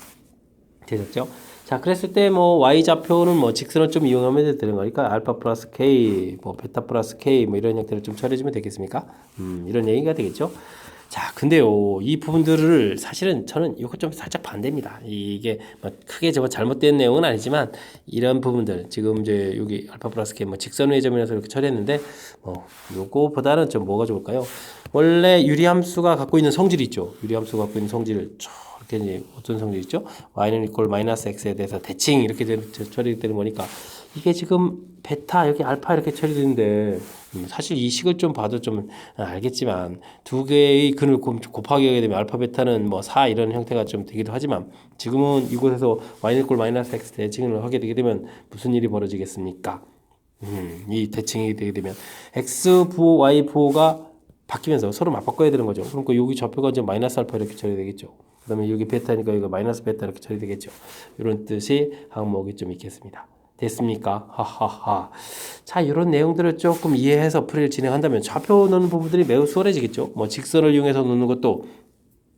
[SPEAKER 1] 되셨죠? 자, 그랬을 때 뭐 y 좌표는 뭐 직선을 좀 이용하면 되는 거니까 알파 플러스 k, 뭐 베타 플러스 k 뭐 이런 형태를 좀 처리해주면 되겠습니까? 이런 얘기가 되겠죠. 자, 근데요, 이 부분들을 사실은 저는 이거 좀 살짝 반대입니다. 이게 뭐 크게 저 잘못된 내용은 아니지만 이런 부분들 지금 이제 여기 알파 플러스 k 뭐 직선의 점이라서 이렇게 처리했는데 뭐 요거보다는 좀 뭐가 좋을까요? 원래 유리함수가 갖고 있는 성질이 있죠. 유리함수가 갖고 있는 성질을 이렇게 이제 어떤 성질 있죠? y는 이퀄 마이너스 x에 대해서 대칭 이렇게 처리되는 거니까 이게 지금 베타 여기 알파 이렇게 처리되는데 사실 이 식을 좀 봐도 좀 알겠지만 두 개의 근을 곱하기 하게 되면 알파 베타는 뭐 4 이런 형태가 좀 되기도 하지만 지금은 이곳에서 y는 이퀄 마이너스 x 대칭을 하게 되게 되면 무슨 일이 벌어지겠습니까? 이 대칭이 되게 되면 x 부호 y 부호가 바뀌면서 서로 맞바꿔야 되는 거죠. 그러니까 여기 좌표가 이제 마이너스 알파 이렇게 처리되겠죠. 그 다음에 여기 베타니까 이거 마이너스 베타 이렇게 처리되겠죠. 이런 뜻이 항목이 좀 있겠습니다. 됐습니까? 하하하. 자, 이런 내용들을 조금 이해해서 풀이를 진행한다면 좌표 넣는 부분들이 매우 수월해지겠죠. 뭐 직선을 이용해서 넣는 것도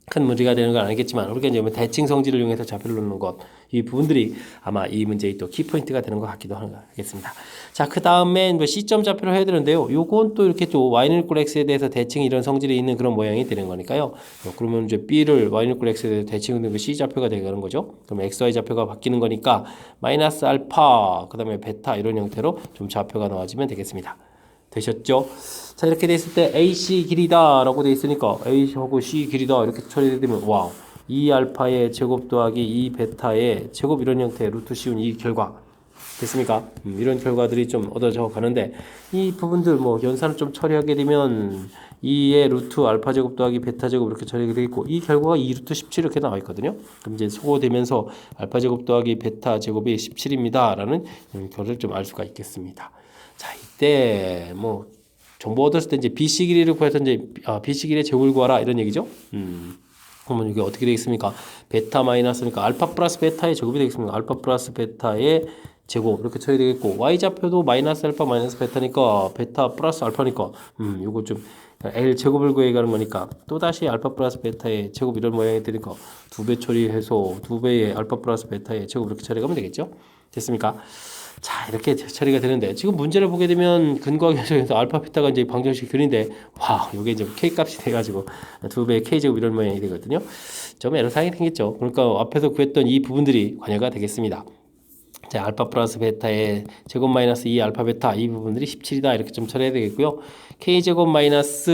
[SPEAKER 1] 큰 문제가 되는 건 아니겠지만 우리가 이제 대칭 성질을 이용해서 좌표를 놓는 것 이 부분들이 아마 이 문제의 또 키포인트가 되는 것 같기도 하겠습니다. 자, 그 다음에 뭐 C점 좌표를 해야 되는데요. 요건 또 이렇게 또 Y는 이퀄 X에 대해서 대칭 이런 성질이 있는 그런 모양이 되는 거니까요. 그러면 이제 B를 Y는 이퀄 X에 대해서 대칭된 그 C 좌표가 되는 거죠. 그럼 XY 좌표가 바뀌는 거니까 마이너스 알파 그 다음에 베타 이런 형태로 좀 좌표가 나와지면 되겠습니다. 되셨죠? 자, 이렇게 됐을 때 AC 길이다 라고 돼 있으니까 A하고 C 길이다 이렇게 처리되면 와우 2 알파의 제곱 더하기 2 베타의 제곱 이런 형태의 루트 씌운 이 결과 됐습니까? 이런 결과들이 좀 얻어져 가는데 이 부분들 뭐 연산을 좀 처리하게 되면 2의 루트 알파 제곱 더하기 베타 제곱 이렇게 처리가 되겠고 이 결과가 2 루트 17 이렇게 나와 있거든요. 그럼 이제 소거되면서 알파 제곱 더하기 베타 제곱이 17입니다 라는 결과를 좀 알 수가 있겠습니다. 자, 이때 뭐 정보 얻었을 때 이제 BC 길이를 구해서 이제 BC 길이의 제곱을 구하라 이런 얘기죠. 그러면 이게 어떻게 되겠습니까? 베타 마이너스니까 알파 플러스 베타의 제곱이 되겠습니다. 알파 플러스 베타의 제곱 이렇게 처리 되겠고 y 좌표도 마이너스 알파 마이너스 베타니까 베타 플러스 알파니까 요거 좀 L 제곱을 구해 가는 거니까 또다시 알파 플러스 베타의 제곱 이런 모양이 되니까 2배 처리해서 2배의 알파 플러스 베타의 제곱 이렇게 처리하면 되겠죠? 됐습니까? 자, 이렇게 처리가 되는데 지금 문제를 보게 되면 근거와 결정에서 알파 베타가 이제 방정식 근인데 와, 요게 이제 k 값이 돼가지고 2배의 k 제곱 이런 모양이 되거든요. 좀 애로사항이 생겼죠. 그러니까 앞에서 구했던 이 부분들이 관여가 되겠습니다. 자, 알파 플러스 베타의 제곱 마이너스 2 알파 베타 이 부분들이 17이다 이렇게 좀 처리해야 되겠고요. k 제곱 마이너스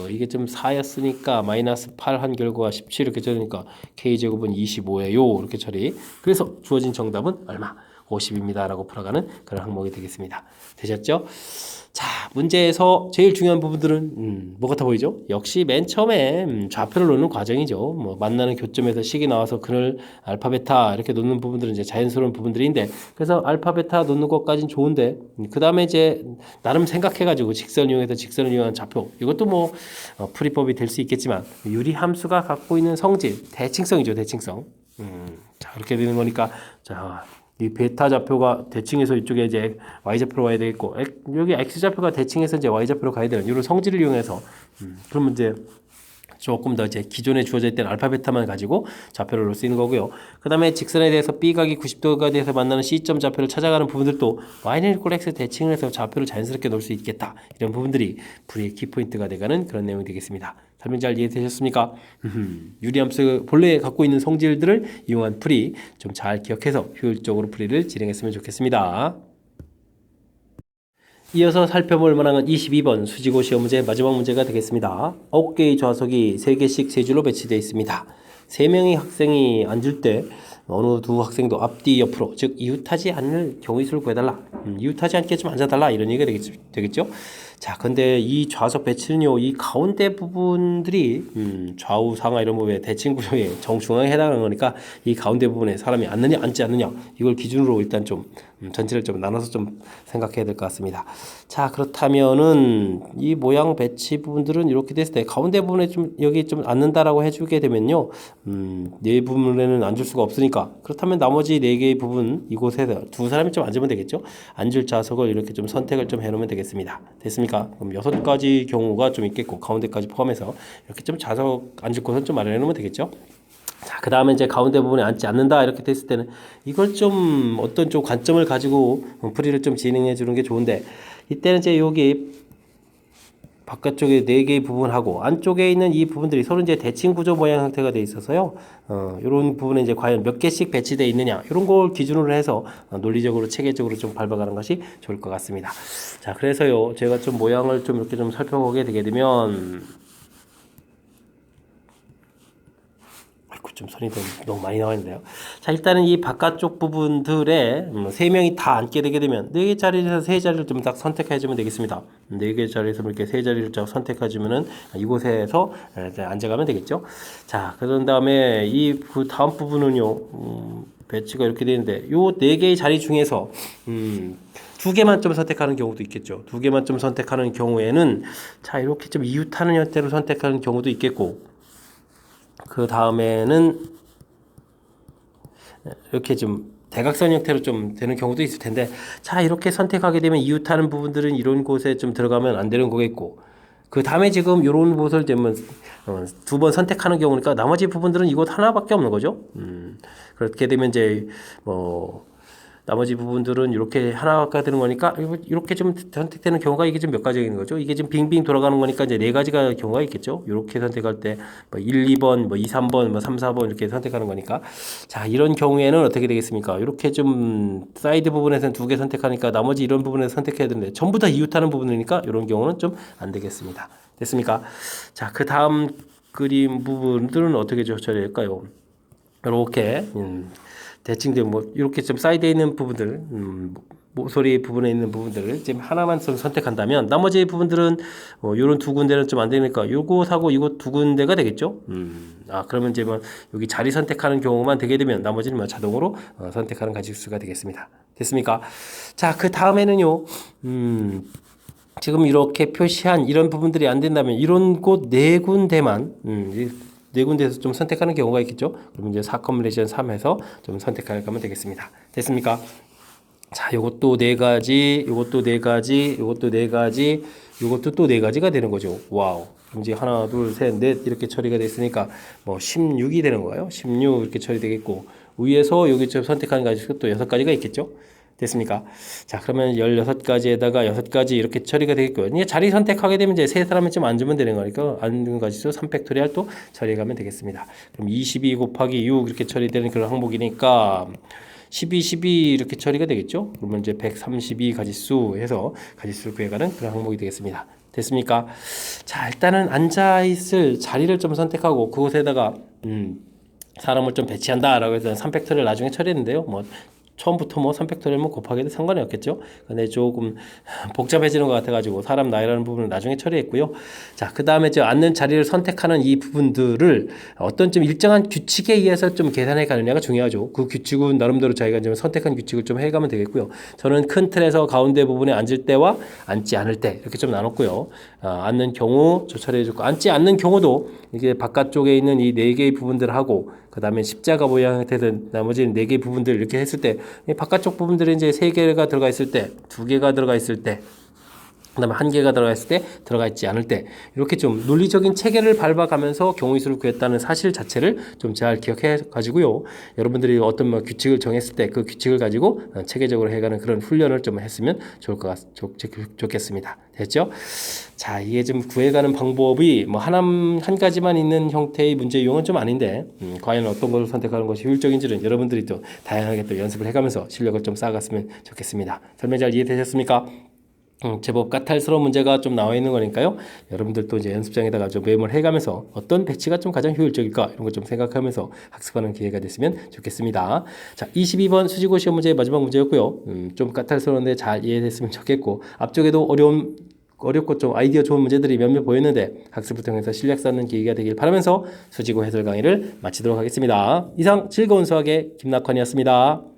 [SPEAKER 1] 이게 좀 4였으니까 마이너스 8 한 결과가 17 이렇게 처리니까 k 제곱은 25예요 이렇게 처리. 그래서 주어진 정답은 얼마? 50입니다 라고 풀어가는 그런 항목이 되겠습니다. 되셨죠? 자, 문제에서 제일 중요한 부분들은 뭐 같아 보이죠? 역시 맨 처음에 좌표를 놓는 과정이죠. 뭐 만나는 교점에서 식이 나와서 그걸 알파 베타 이렇게 놓는 부분들은 이제 자연스러운 부분들인데 그래서 알파 베타 놓는 것까지는 좋은데 그 다음에 이제 나름 생각해가지고 직선을 이용해서 직선을 이용한 좌표 이것도 뭐 풀이법이 될 수 있겠지만 유리함수가 갖고 있는 성질 대칭성이죠. 대칭성. 자, 이렇게 되는 거니까 자. 이 베타 좌표가 대칭해서 이쪽에 이제 y 좌표로 와야 되겠고 여기 x 좌표가 대칭해서 이제 y 좌표로 가야 되는 이런 성질을 이용해서 그러면 이제 조금 더 이제 기존에 주어져 있던 알파 베타만 가지고 좌표를 놓을 수 있는 거고요. 그 다음에 직선에 대해서 B각이 90도가 돼서 만나는 C점 좌표를 찾아가는 부분들도 Y는 이퀄 X 대칭을 해서 좌표를 자연스럽게 놓을 수 있겠다. 이런 부분들이 풀이의 키포인트가 돼가는 그런 내용이 되겠습니다. 설명 잘 이해되셨습니까? 유리함수 본래 갖고 있는 성질들을 이용한 풀이 좀 잘 기억해서 효율적으로 풀이를 진행했으면 좋겠습니다. 이어서 살펴볼 문항은 22번 수지고 시험 문제 마지막 문제가 되겠습니다. 9개의 좌석이 3개씩 3줄로 배치되어 있습니다. 3명의 학생이 앉을 때 어느 두 학생도 앞뒤 옆으로 즉 이웃하지 않을 경우의 수를 구해달라. 이웃하지 않게 좀 앉아달라 이런 얘기가 되겠죠. 자, 근데 이 좌석 배치는요, 이 가운데 부분들이 좌우 상하 이런 부분에 대칭 구조의 정중앙에 해당하는 거니까 이 가운데 부분에 사람이 앉느냐 앉지 않느냐 이걸 기준으로 일단 좀 전체를 좀 나눠서 좀 생각해야 될 것 같습니다. 자, 그렇다면은 이 모양 배치 부분들은 이렇게 됐을 때 가운데 부분에 좀 여기 좀 앉는다라고 해주게 되면요, 네 부분에는 앉을 수가 없으니까 그렇다면 나머지 네 개의 부분 이곳에서 두 사람이 좀 앉으면 되겠죠. 앉을 좌석을 이렇게 좀 선택을 좀 해놓으면 되겠습니다. 됐습니까? 그럼 6가지 경우가 좀 있겠고 가운데까지 포함해서 이렇게 좀 좌석 앉을 곳을 좀 마련해 놓으면 되겠죠. 자, 그 다음에 이제 가운데 부분에 앉지 않는다 이렇게 됐을 때는 이걸 좀 어떤 좀 관점을 가지고 풀이를 좀 진행해 주는 게 좋은데, 이때는 이제 여기 바깥쪽에 네 개의 부분하고 안쪽에 있는 이 부분들이 서로 이제 대칭 구조 모양 형태가 돼 있어서요. 이런 부분에 이제 과연 몇 개씩 배치되어 있느냐 이런 걸 기준으로 해서 논리적으로 체계적으로 좀 밟아가는 것이 좋을 것 같습니다. 자, 그래서요 제가 좀 모양을 좀 이렇게 좀 살펴보게 되게 되면, 좀 손이 너무 많이 나와 있는데요. 자, 일단은 이 바깥쪽 부분들에 세 명이 다 앉게 되게 되면 네 개 자리에서 세 자리를 좀 딱 선택해 주면 되겠습니다. 네 개 자리에서 이렇게 세 자리를 딱 선택해 주면은 이곳에서 앉아가면 되겠죠. 자, 그런 다음에 이 다음 부분은요, 배치가 이렇게 되는데 요 네 개의 자리 중에서 두 개만 좀 선택하는 경우도 있겠죠. 두 개만 좀 선택하는 경우에는 자, 이렇게 좀 이웃하는 형태로 선택하는 경우도 있겠고, 그 다음에는 이렇게 좀 대각선 형태로 좀 되는 경우도 있을 텐데, 자, 이렇게 선택하게 되면 이웃하는 부분들은 이런 곳에 좀 들어가면 안 되는 거겠고, 그 다음에 지금 이런 곳을 되면 두 번 선택하는 경우니까 나머지 부분들은 이곳 하나밖에 없는 거죠. 그렇게 되면 이제 뭐 나머지 부분들은 이렇게 하나가 되는 거니까 이렇게 좀 선택되는 경우가 이게 좀 몇 가지가 있는 거죠. 이게 지금 빙빙 돌아가는 거니까 이제 네 가지가 경우가 있겠죠. 이렇게 선택할 때 뭐 1, 2번, 뭐 2, 3번, 뭐 3, 4번 이렇게 선택하는 거니까, 자, 이런 경우에는 어떻게 되겠습니까? 이렇게 좀 사이드 부분에서는 두 개 선택하니까 나머지 이런 부분에서 선택해야 되는데 전부 다 이웃하는 부분이니까 이런 경우는 좀 안 되겠습니다. 됐습니까? 자, 그 다음 그림 부분들은 어떻게 처리할까요? 이렇게 대칭된 뭐 이렇게 좀 사이드에 있는 부분들, 모서리 부분에 있는 부분들을 지금 하나만 선택한다면 나머지 부분들은 요런 두 군데는 좀 안 되니까 요곳하고 이곳 두 군데가 되겠죠. 그러면 이제 뭐 여기 자리 선택하는 경우만 되게 되면 나머지는 뭐 자동으로 선택하는 가짓수가 되겠습니다. 됐습니까? 자, 그 다음에는요, 지금 이렇게 표시한 이런 부분들이 안 된다면 이런 곳 네 군데만 네 군데에서 좀 선택하는 경우가 있겠죠. 그러면 이제 4컴비네이션 3에서 좀 선택할 거면 되겠습니다. 됐습니까? 자, 요것도 네 가지, 요것도 네 가지, 요것도 네 가지, 요것도 또 네 가지가 되는 거죠. 와우. 그럼 이제 하나, 둘, 셋, 넷 이렇게 처리가 됐으니까 뭐 16이 되는 거예요. 16 이렇게 처리되겠고, 위에서 여기 좀 선택하는 가지가 또 6가지가 있겠죠. 됐습니까? 자, 그러면 16가지에다가 6가지 이렇게 처리가 되겠고요. 이제 자리 선택하게 되면 이제 세 사람이 좀 앉으면 되는 거니까 앉는 가지수 3팩토리얼 또 처리해 가면 되겠습니다. 그럼 22 곱하기 6 이렇게 처리되는 그런 항목이니까 12, 12 이렇게 처리가 되겠죠? 그러면 이제 132 가지수 해서 가지수를 구해가는 그런 항목이 되겠습니다. 됐습니까? 자, 일단은 앉아있을 자리를 좀 선택하고 그곳에다가 사람을 좀 배치한다라고 해서 3팩토리를 나중에 처리했는데요. 뭐 처음부터 뭐 3팩토리얼 뭐 곱하기도 상관이 없겠죠. 근데 조금 복잡해지는 것 같아가지고 사람 나이라는 부분을 나중에 처리했고요. 자, 그 다음에 저 앉는 자리를 선택하는 이 부분들을 어떤 좀 일정한 규칙에 의해서 좀 계산해 가느냐가 중요하죠. 그 규칙은 나름대로 자기가 좀 선택한 규칙을 좀 해가면 되겠고요. 저는 큰 틀에서 가운데 부분에 앉을 때와 앉지 않을 때 이렇게 좀 나눴고요. 앉는 경우 저 처리해줬고, 앉지 않는 경우도 이게 바깥쪽에 있는 이 네 개의 부분들하고 그 다음에 십자가 모양 형태된 나머지 네 개의 부분들 이렇게 했을 때 바깥쪽 부분들이 이제 세 개가 들어가 있을 때, 두 개가 들어가 있을 때, 그다음에 한 개가 들어가 있을 때, 들어가 있지 않을 때 이렇게 좀 논리적인 체계를 밟아가면서 경우의 수를 구했다는 사실 자체를 좀 잘 기억해 가지고요. 여러분들이 어떤 뭐 규칙을 정했을 때 그 규칙을 가지고 체계적으로 해가는 그런 훈련을 좀 했으면 좋겠습니다. 됐죠? 자, 이게 좀 구해가는 방법이 뭐 한 가지만 있는 형태의 문제 유형은 좀 아닌데, 과연 어떤 것을 선택하는 것이 효율적인지는 여러분들이 또 다양하게 또 연습을 해가면서 실력을 좀 쌓아갔으면 좋겠습니다. 설명 잘 이해되셨습니까? 제법 까탈스러운 문제가 좀 나와 있는 거니까요. 여러분들도 이제 연습장에다가 좀 메모를 해가면서 어떤 배치가 좀 가장 효율적일까 이런 거 좀 생각하면서 학습하는 기회가 됐으면 좋겠습니다. 자, 22번 수지고 시험 문제의 마지막 문제였고요. 좀 까탈스러운데 잘 이해됐으면 좋겠고, 앞쪽에도 어려운 어렵고 좀 아이디어 좋은 문제들이 몇몇 보였는데 학습을 통해서 실력 쌓는 기회가 되길 바라면서 수지고 해설 강의를 마치도록 하겠습니다. 이상 즐거운 수학의 김낙환이었습니다.